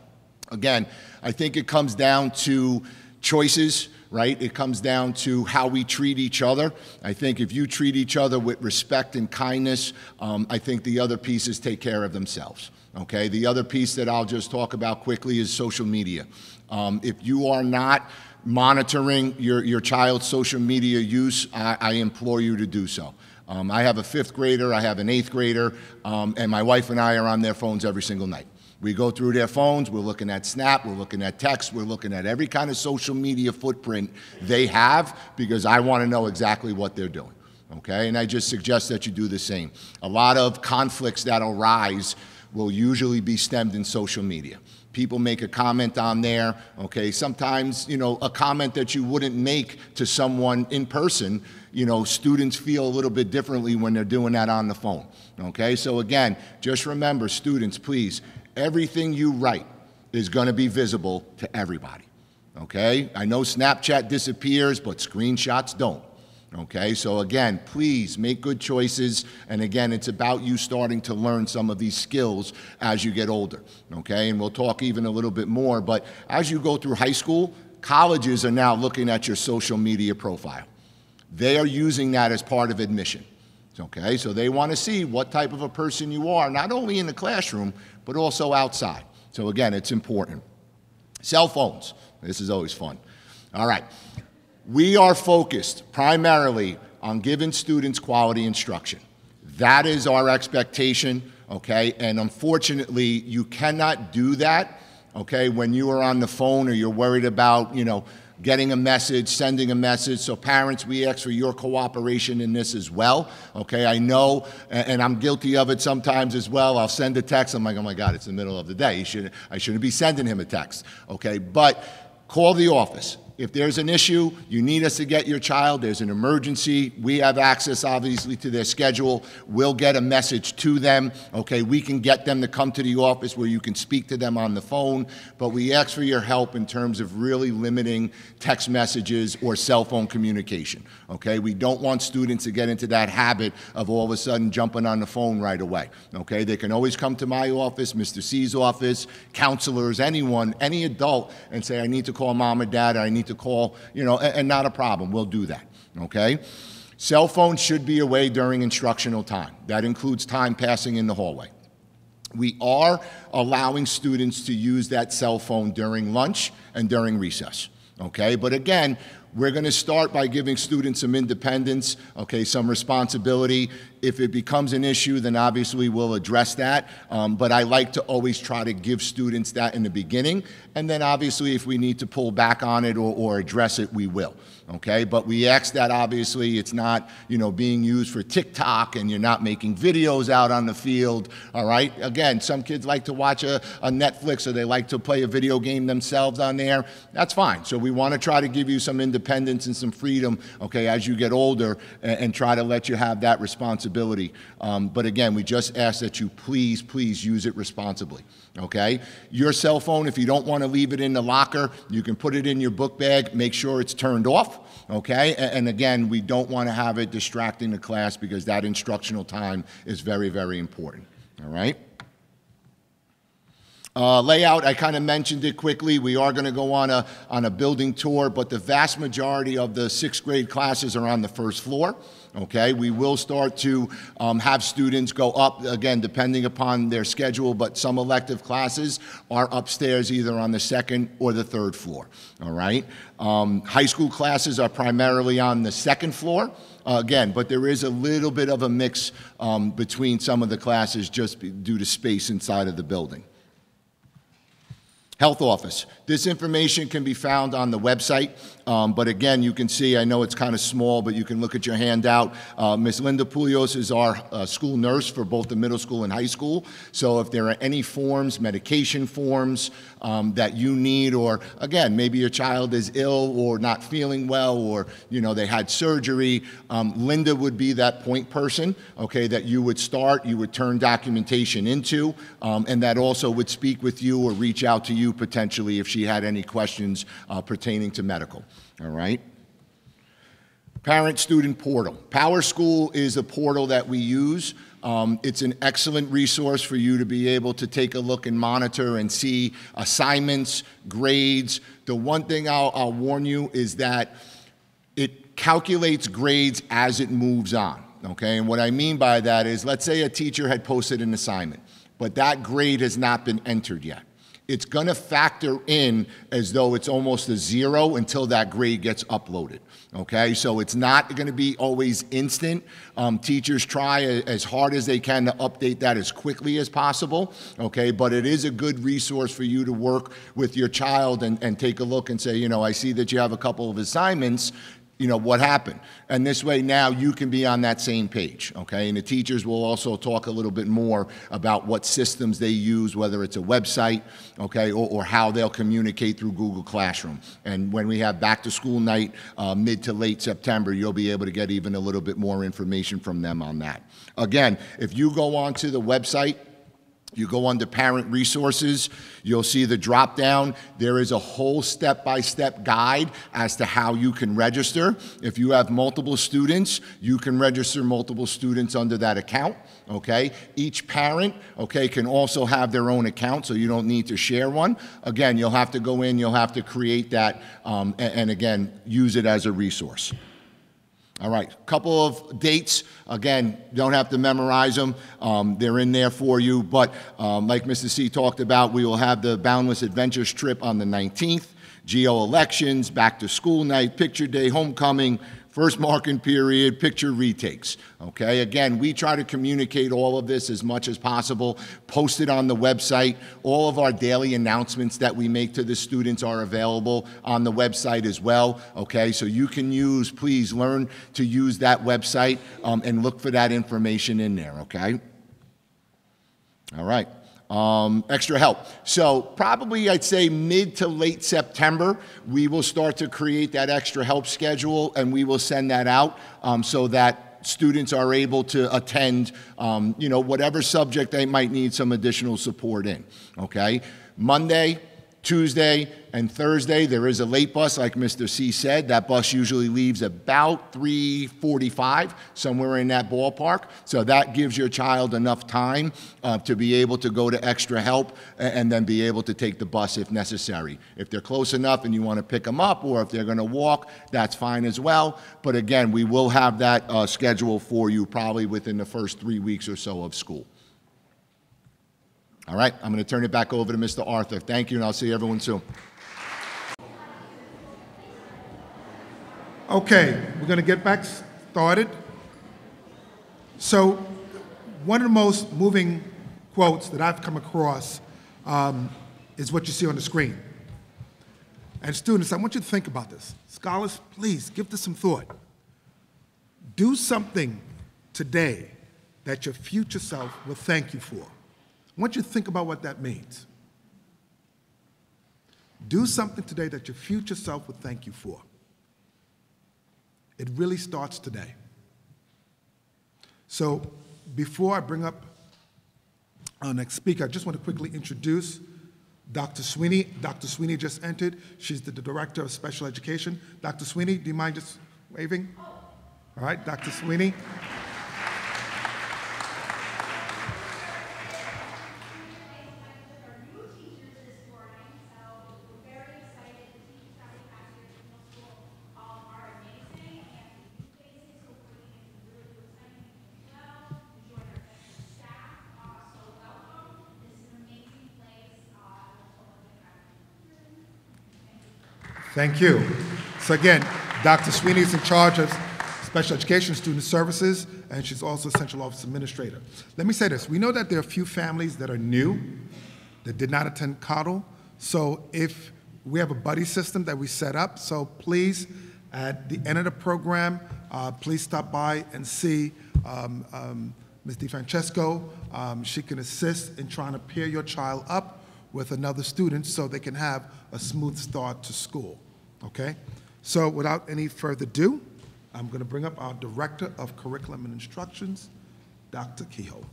D: Again, I think it comes down to choices, right? It comes down to how we treat each other. I think if you treat each other with respect and kindness, I think the other pieces take care of themselves. Okay, the other piece that I'll just talk about quickly is social media. If you are not monitoring your child's social media use, I implore you to do so. I have a 5th grader, I have an 8th grader, and my wife and I are on their phones every single night. We go through their phones, we're looking at Snap, we're looking at text, we're looking at every kind of social media footprint they have, because I want to know exactly what they're doing, okay? And I just suggest that you do the same. A lot of conflicts that arise will usually be stemmed in social media. People make a comment on there, okay? Sometimes, you know, a comment that you wouldn't make to someone in person, you know, students feel a little bit differently when they're doing that on the phone, okay? So again, just remember, students, please, everything you write is going to be visible to everybody, okay? I know Snapchat disappears, but screenshots don't, okay? So again, please make good choices, and again, it's about you starting to learn some of these skills as you get older, okay? And we'll talk even a little bit more, but as you go through high school, colleges are now looking at your social media profile. They are using that as part of admission. Okay, so they want to see what type of a person you are, not only in the classroom, but also outside. So again, it's important. Cell phones. This is always fun. All right. We are focused primarily on giving students quality instruction. That is our expectation, okay? And unfortunately, you cannot do that, okay, when you are on the phone or you're worried about, you know, getting a message, sending a message. So parents, we ask for your cooperation in this as well, okay? I know, and I'm guilty of it sometimes as well. I'll send a text, I'm like, oh my God, it's the middle of the day. I shouldn't be sending him a text, okay? But call the office. If there's an issue, you need us to get your child, there's an emergency, we have access obviously to their schedule, we'll get a message to them, okay? We can get them to come to the office where you can speak to them on the phone, but we ask for your help in terms of really limiting text messages or cell phone communication, okay? We don't want students to get into that habit of all of a sudden jumping on the phone right away, okay? They can always come to my office, Mr. C's office, counselors, anyone, any adult, and say, I need to call mom or dad, or I need to call, you know, and not a problem. We'll do that, okay? Cell phones should be away during instructional time. That includes time passing in the hallway. We are allowing students to use that cell phone during lunch and during recess, okay? But again, we're going to start by giving students some independence, okay, some responsibility. If it becomes an issue, then obviously we'll address that. But I like to always try to give students that in the beginning. And then obviously if we need to pull back on it or address it, we will. Okay, but we ask that obviously it's not, you know, being used for TikTok and you're not making videos out on the field, all right? Again, some kids like to watch a Netflix or they like to play a video game themselves on there. That's fine. So we want to try to give you some independence and some freedom, okay, as you get older and try to let you have that responsibility. But again, we just ask that you please use it responsibly, okay? Your cell phone, if you don't want to leave it in the locker, you can put it in your book bag, make sure it's turned off. Okay, and again, we don't want to have it distracting the class because that instructional time is very, very important. All right. Layout, I kind of mentioned it quickly. We are going to go on a building tour, but the vast majority of the 6th grade classes are on the first floor. Okay, we will start to have students go up, again, depending upon their schedule, but some elective classes are upstairs either on the 2nd or the 3rd floor, all right? High school classes are primarily on the 2nd floor, again, but there is a little bit of a mix between some of the classes just due to space inside of the building. Health office. This information can be found on the website, but again, you can see, I know it's kind of small, but you can look at your handout. Ms. Linda Poulios is our school nurse for both the middle school and high school. So if there are any forms, medication forms that you need, or again, maybe your child is ill or not feeling well, or you know they had surgery, Linda would be that point person, okay, that you would start, you would turn documentation into, and that also would speak with you or reach out to you potentially if she had any questions pertaining to medical, all right? Parent-student portal. PowerSchool is a portal that we use. It's an excellent resource for you to be able to take a look and monitor and see assignments, grades. The one thing I'll warn you is that it calculates grades as it moves on, okay? And what I mean by that is, let's say a teacher had posted an assignment, but that grade has not been entered yet. It's going to factor in as though it's almost a 0 until that grade gets uploaded, okay? So it's not going to be always instant. Teachers try as hard as they can to update that as quickly as possible, okay? But it is a good resource for you to work with your child and take a look and say, you know, I see that you have a couple of assignments. You know, what happened? And this way now you can be on that same page, okay? And the teachers will also talk a little bit more about what systems they use, whether it's a website, okay, or how they'll communicate through Google Classroom. And when we have back to school night, mid to late September, you'll be able to get even a little bit more information from them on that. Again, if you go onto the website, you go under Parent Resources, you'll see the drop down. There is a whole step-by-step guide as to how you can register. If you have multiple students, you can register multiple students under that account, okay? Each parent, okay, can also have their own account, so you don't need to share one. Again, you'll have to go in, you'll have to create that, and again, use it as a resource. All right, couple of dates. Again, don't have to memorize them. They're in there for you. But like Mr. C talked about, we will have the Boundless Adventures trip on the 19th, GO elections, back to school night, picture day, homecoming, first marking period, picture retakes, okay? Again, we try to communicate all of this as much as possible, post it on the website. All of our daily announcements that we make to the students are available on the website as well, okay? So you can use, please learn to use that website and look for that information in there, okay? All right. Extra help. So probably I'd say mid to late September, we will start to create that extra help schedule and we will send that out so that students are able to attend, you know, whatever subject they might need some additional support in, okay? Monday, Tuesday, and Thursday, there is a late bus, like Mr. C said. That bus usually leaves about 3:45, somewhere in that ballpark. So that gives your child enough time to be able to go to extra help and then be able to take the bus if necessary. If they're close enough and you want to pick them up, or if they're going to walk, that's fine as well. But again, we will have that schedule for you probably within the first 3 weeks or so of school. All right, I'm going to turn it back over to Mr. Arthur. Thank you, and I'll see everyone soon.
A: Okay, we're going to get back started. So one of the most moving quotes that I've come across is what you see on the screen. And students, I want you to think about this. Scholars, please give this some thought. Do something today that your future self will thank you for. I want you to think about what that means. Do something today that your future self will thank you for. It really starts today. So before I bring up our next speaker, I just want to quickly introduce Dr. Sweeney. Dr. Sweeney just entered. She's the Director of Special Education. Dr. Sweeney, do you mind just waving? All right, Dr. Sweeney. Thank you. So again, Dr. Sweeney is in charge of Special Education Student Services, and she's also Central Office Administrator. Let me say this. We know that there are a few families that are new, that did not attend CODL. So if we have a buddy system that we set up, so please, at the end of the program, please stop by and see Ms. DeFrancesco. She can assist in trying to pair your child up with another student so they can have a smooth start to school, okay? So without any further ado, I'm gonna bring up our Director of Curriculum and Instructions, Dr. Kehoe.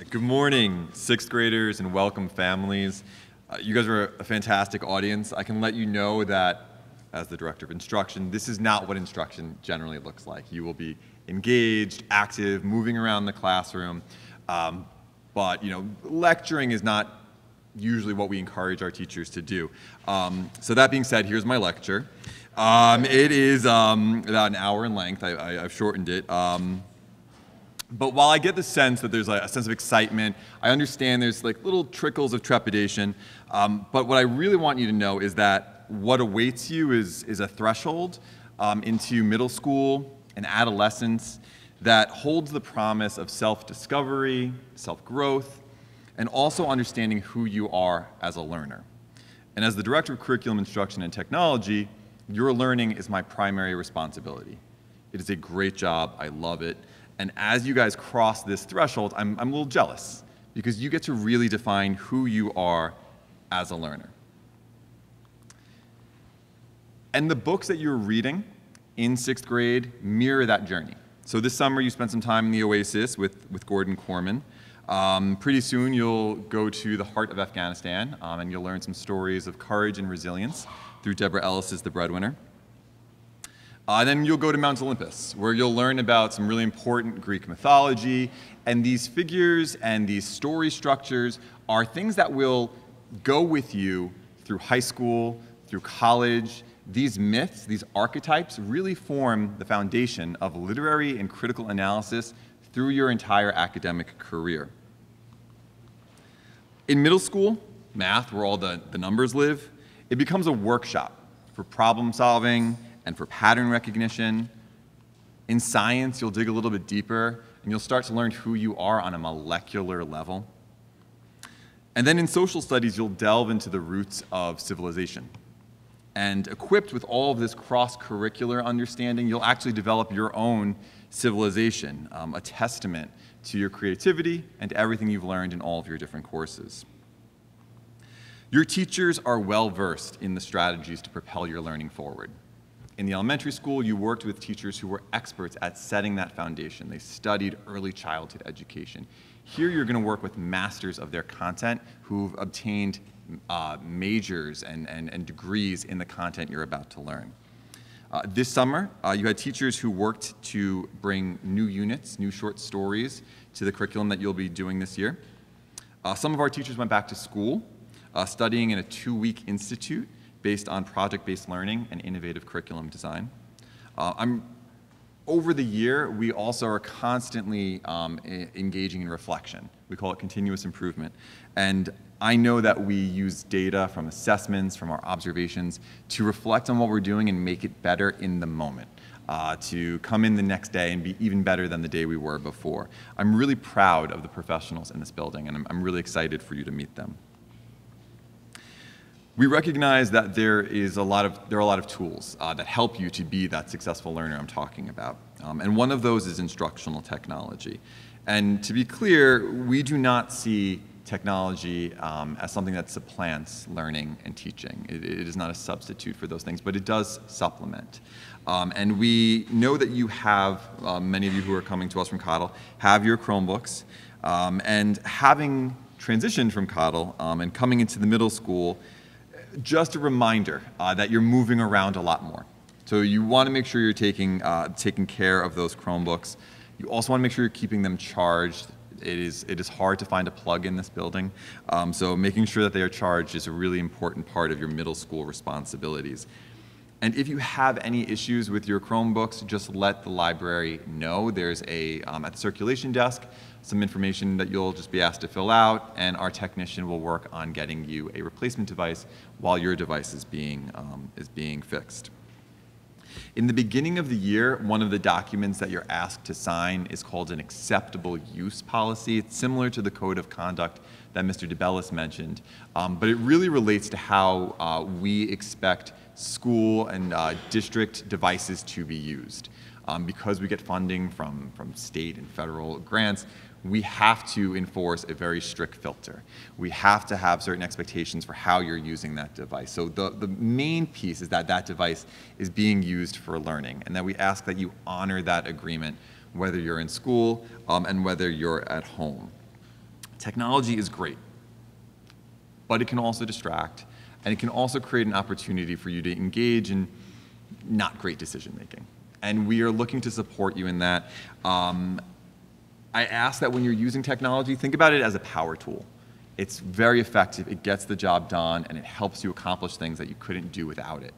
E: Good morning, sixth graders and welcome families. You guys are a fantastic audience. I can let you know that, as the director of instruction, this is not what instruction generally looks like. You will be engaged, active, moving around the classroom, but lecturing is not usually what we encourage our teachers to do. So that being said, here's my lecture. It is about an hour in length. I've shortened it. But while I get the sense that there's a sense of excitement, I understand there's like little trickles of trepidation. But what I really want you to know is that what awaits you is a threshold into middle school and adolescence that holds the promise of self-discovery, self-growth, and also understanding who you are as a learner. And as the Director of Curriculum Instruction and Technology, your learning is my primary responsibility. It is a great job. I love it. And as you guys cross this threshold, I'm a little jealous because you get to really define who you are as a learner. And the books that you're reading in 6th grade mirror that journey. So this summer you spent some time in the Oasis with Gordon Corman. Pretty soon you'll go to the heart of Afghanistan and you'll learn some stories of courage and resilience through Deborah Ellis's The Breadwinner. Then you'll go to Mount Olympus, where you'll learn about some really important Greek mythology, and these figures and these story structures are things that will go with you through high school, through college. These myths, these archetypes, really form the foundation of literary and critical analysis through your entire academic career. In middle school, math, where all the numbers live, it becomes a workshop for problem solving and for pattern recognition. In science, you'll dig a little bit deeper and you'll start to learn who you are on a molecular level. And then in social studies, you'll delve into the roots of civilization. And equipped with all of this cross-curricular understanding, you'll actually develop your own civilization, a testament to your creativity and to everything you've learned in all of your different courses. Your teachers are well-versed in the strategies to propel your learning forward. In the elementary school, you worked with teachers who were experts at setting that foundation. They studied early childhood education. Here you're going to work with masters of their content who've obtained majors and degrees in the content you're about to learn. This summer, you had teachers who worked to bring new units, new short stories to the curriculum that you'll be doing this year. Some of our teachers went back to school, studying in a 2-week institute based on project-based learning and innovative curriculum design. Over the year, we also are constantly engaging in reflection. We call it continuous improvement. And I know that we use data from assessments, from our observations, to reflect on what we're doing and make it better in the moment, to come in the next day and be even better than the day we were before. I'm really proud of the professionals in this building, and I'm really excited for you to meet them. We recognize that there are a lot of tools that help you to be that successful learner I'm talking about. And one of those is instructional technology. And to be clear, we do not see technology as something that supplants learning and teaching. It is not a substitute for those things, but it does supplement. And we know that you have, many of you who are coming to us from Cottle, have your Chromebooks. And having transitioned from Cottle and coming into the middle school, just a reminder that you're moving around a lot more. So you want to make sure you're taking care of those Chromebooks. You also want to make sure you're keeping them charged. It is hard to find a plug in this building. So making sure that they are charged is a really important part of your middle school responsibilities. And if you have any issues with your Chromebooks, just let the library know. There's at the circulation desk, some information that you'll just be asked to fill out, and our technician will work on getting you a replacement device while your device is being fixed. In the beginning of the year, one of the documents that you're asked to sign is called an acceptable use policy. It's similar to the code of conduct that Mr. DeBellis mentioned, but it really relates to how we expect school and district devices to be used. Because we get funding from state and federal grants, we have to enforce a very strict filter. We have to have certain expectations for how you're using that device. So the main piece is that that device is being used for learning, and that we ask that you honor that agreement, whether you're in school and whether you're at home. Technology is great, but it can also distract, and it can also create an opportunity for you to engage in not great decision making. And we are looking to support you in that. I ask that when you're using technology, think about it as a power tool. It's very effective, it gets the job done, and it helps you accomplish things that you couldn't do without it.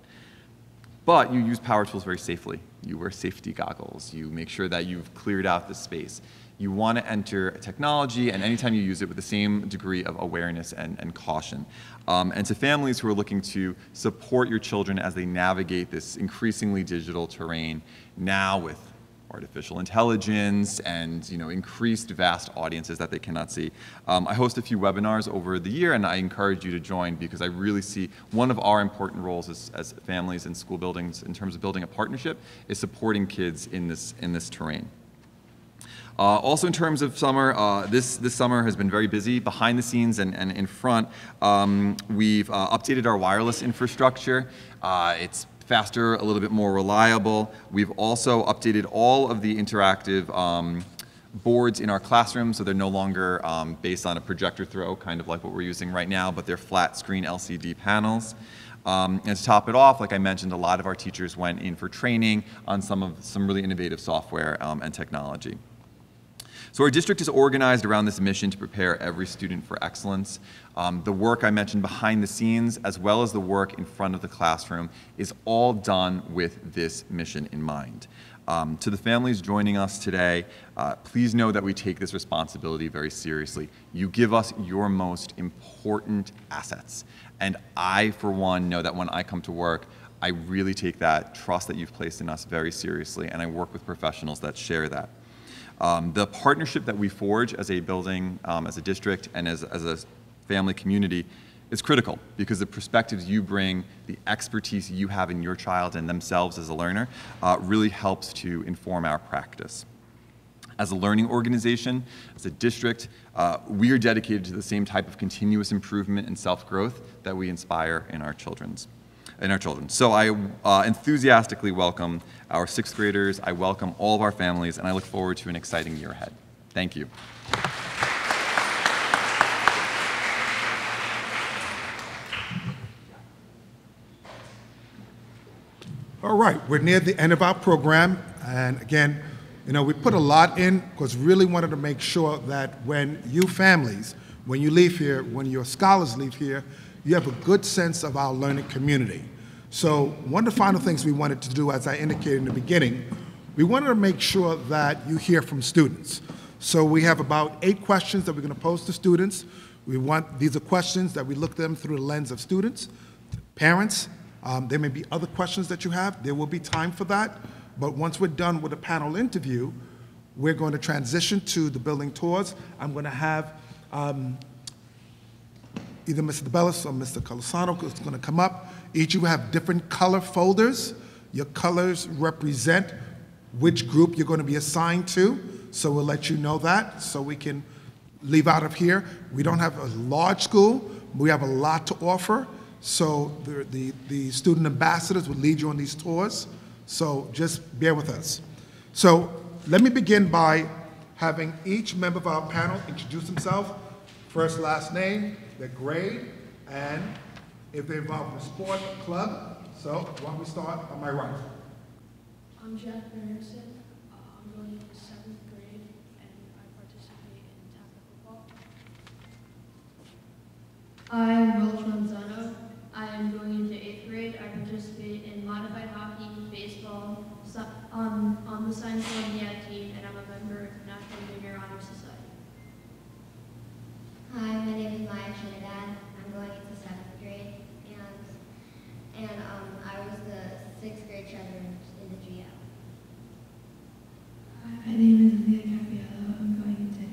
E: But you use power tools very safely. You wear safety goggles, you make sure that you've cleared out the space. You want to enter technology, and anytime you use it, with the same degree of awareness and caution. And to families who are looking to support your children as they navigate this increasingly digital terrain, now with artificial intelligence and increased vast audiences that they cannot see. I host a few webinars over the year, and I encourage you to join, because I really see one of our important roles as families and school buildings in terms of building a partnership is supporting kids in this terrain. Also in terms of summer, this summer has been very busy behind the scenes and in front. We've updated our wireless infrastructure. It's faster, a little bit more reliable. We've also updated all of the interactive boards in our classrooms, so they're no longer based on a projector throw, kind of like what we're using right now, but they're flat screen LCD panels. And to top it off, like I mentioned, a lot of our teachers went in for training on some really innovative software and technology. So our district is organized around this mission to prepare every student for excellence. The work I mentioned behind the scenes, as well as the work in front of the classroom, is all done with this mission in mind. To the families joining us today, please know that we take this responsibility very seriously. You give us your most important assets. And I, for one, know that when I come to work, I really take that trust that you've placed in us very seriously, and I work with professionals that share that. The partnership that we forge as a building, as a district, and as a family community is critical, because the perspectives you bring, the expertise you have in your child and themselves as a learner, really helps to inform our practice. As a learning organization, as a district, we are dedicated to the same type of continuous improvement and self-growth that we inspire in our children. So I enthusiastically welcome our sixth graders, I welcome all of our families, and I look forward to an exciting year ahead. Thank you.
A: All right, we're near the end of our program, and again, we put a lot in because we really wanted to make sure that when you families, when you leave here, when your scholars leave here, you have a good sense of our learning community. So one of the final things we wanted to do, as I indicated in the beginning, we wanted to make sure that you hear from students. So we have about 8 questions that we're going to pose to students. These are questions that we look at them through the lens of students, parents. There may be other questions that you have. There will be time for that. But once we're done with a panel interview, we're going to transition to the building tours. I'm going to have either Mr. DeBellis or Mr. Colasano is going to come up. Each of you have different color folders. Your colors represent which group you're going to be assigned to. So we'll let you know that so we can leave out of here. We don't have a large school. We have a lot to offer. So the student ambassadors will lead you on these tours. So just bear with us. So let me begin by having each member of our panel introduce himself, first, last name, their grade, and if they're involved in a sport or club. So why don't we start on my right?
F: I'm Jack Anderson. I'm going into 7th grade, and I participate in tackle football. I'm Welch Manzano. I am going into 8th grade. I participate in modified hockey, baseball, on the science Olympiad team, and I'm a member of the National Junior Honor Society.
G: Hi, my name is Maya Trinidad. I'm going into 7th grade, and I was the 6th grade treasurer in the GO.
F: Hi, my name is Leah Capiello. I'm going into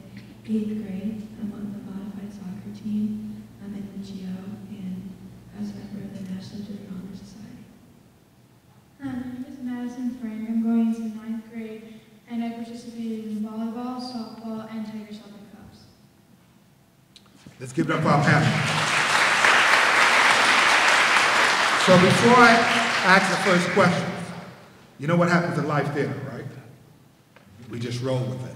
F: 8th grade. I'm on the modified soccer team. I'm in the GO, and I was a member of the National Junior Honor Society.
H: Hi, my name is Madison Frank. I'm going into 9th grade, and I participated in volleyball, softball, and Tiger Celtic Cups.
A: Let's give it up for our panel. So before I ask the first questions, you know what happens in live theater, right? We just roll with it,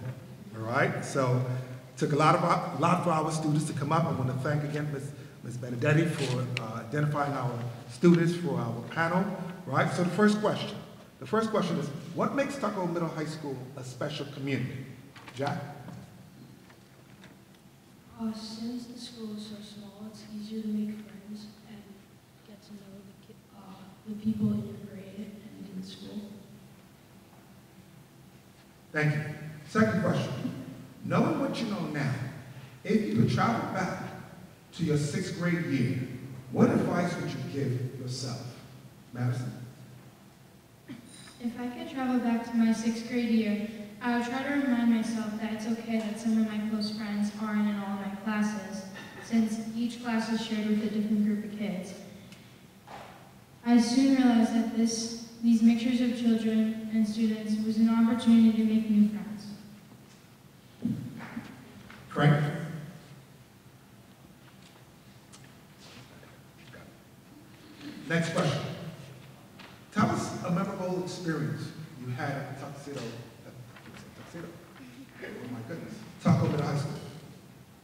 A: all right? So it took a lot for our students to come up. I want to thank again Ms. Ms. Benedetti for identifying our students for our panel, right? So the first question is, what makes Tuckahoe Middle High School a special community? Jack?
H: Since the school is so small, it's easier to make friends and get to know the people in your grade and in school.
A: Thank you. Second question. Knowing what you know now, if you could travel back to your 6th grade year, what advice would you give yourself? Madison?
H: If I could travel back to my 6th grade year, I would try to remind myself that it's okay that some of my close friends aren't in all of my classes, since each class is shared with a different group of kids. I soon realized that these mixtures of children and students was an opportunity to make new friends.
A: Frank? Next question. Tell us a memorable experience you had at Tuxedo. Oh my goodness. Tuckahoe Middle High School.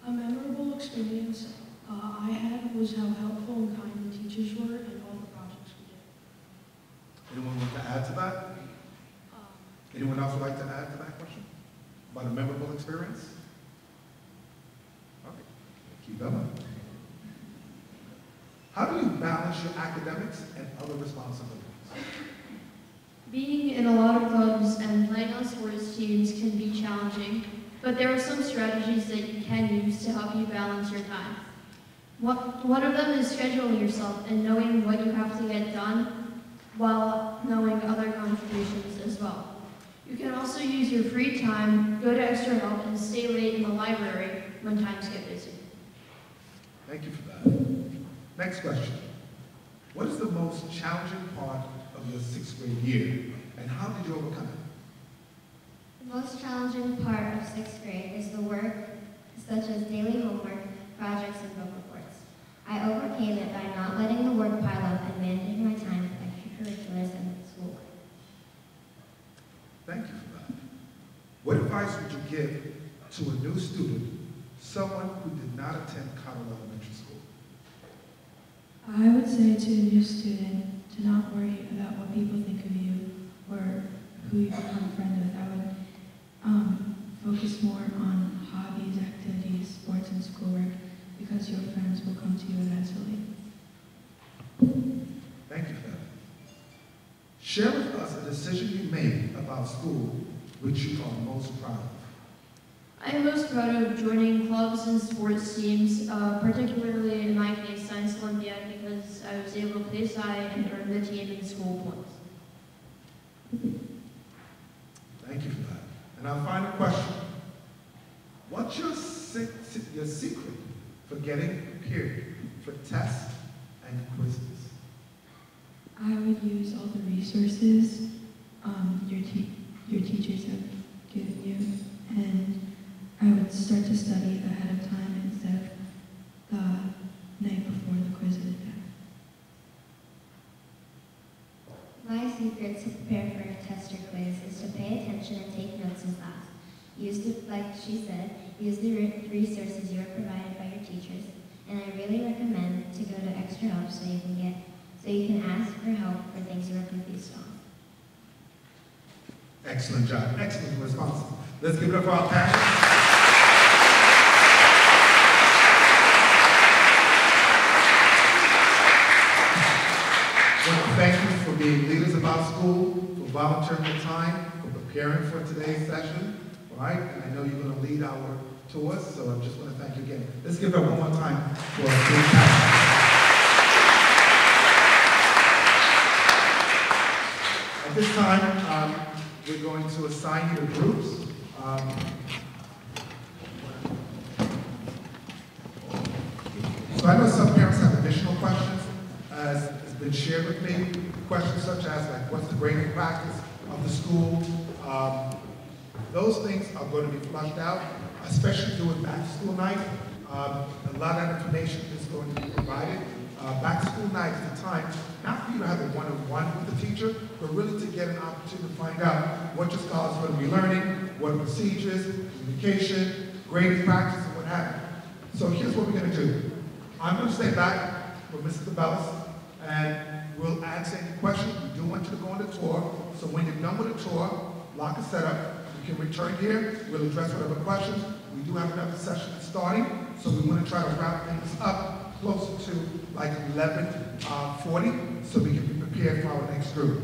H: A memorable experience I had was how helpful and kind the teachers were and all the projects we did.
A: Anyone want to add to that? Anyone else would like to add to that question? About a memorable experience? Okay, keep going. How do you balance your academics and other responsibilities?
F: Being in a lot of clubs and playing on sports teams can be challenging, but there are some strategies that you can use to help you balance your time. One of them is scheduling yourself and knowing what you have to get done while knowing other contributions as well. You can also use your free time, go to extra help, and stay late in the library when times get busy.
A: Thank you for that. Next question. What is the most challenging part of your 6th grade year, and how did you overcome it?
G: The most challenging part of 6th grade is the work, such as daily homework, projects, and book reports. I overcame it by not letting the work pile up and managing my time with extracurriculars and schoolwork.
A: Thank you for that. What advice would you give to a new student, someone who did not attend Cottle Elementary School?
H: I would say to a new student to not worry about what people think of you or who you become a friend with. I would focus more on hobbies, activities, sports, and schoolwork because your friends will come to you eventually.
A: Thank you for that. Share with us a decision you made about school which you are most proud of.
F: I am most proud of joining clubs and sports teams, particularly in my case, Science Olympiad, because I was able to play side and earn the team and school points.
A: Thank you for that. And our final question. What's your secret for getting prepared for tests and quizzes?
H: I would use all the resources your teachers have given you, and I would start to study ahead of time instead of the night before the quiz of the day.
G: My secret to prepare for a test or quiz is to pay attention and take notes in class. Like she said, use the resources you are provided by your teachers, and I really recommend to go to extra help so you can ask for help for things you are confused on.
A: Excellent job. Excellent response. Let's give it up for our panel. I want to thank you for being leaders of our school, for volunteering your time, for preparing for today's session. All right? And I know you're going to lead our tours, so I just want to thank you again. Let's give it up one more time for our student panel. At this time, we're going to assign you to groups. So I know some parents have additional questions, as has been shared with me. Questions such as, like, what's the grading practice of the school? Those things are going to be flushed out, especially during back to school night. A lot of that information is going to be provided. Back to school night is the time, not for you to have a one-on-one with the teacher, but really to get an opportunity to find out what your scholars are going to be learning, what procedures, communication, grading practice, and what have you. So here's what we're going to do. I'm going to stay back with Mrs. DeBellis, and we'll answer any questions. We do want you to go on the tour, so when you're done with the tour, lock is set up. You can return here. We'll address whatever questions. We do have another session starting, so we want to try to wrap things up closer to like 11:40, so we can be prepared for our next group.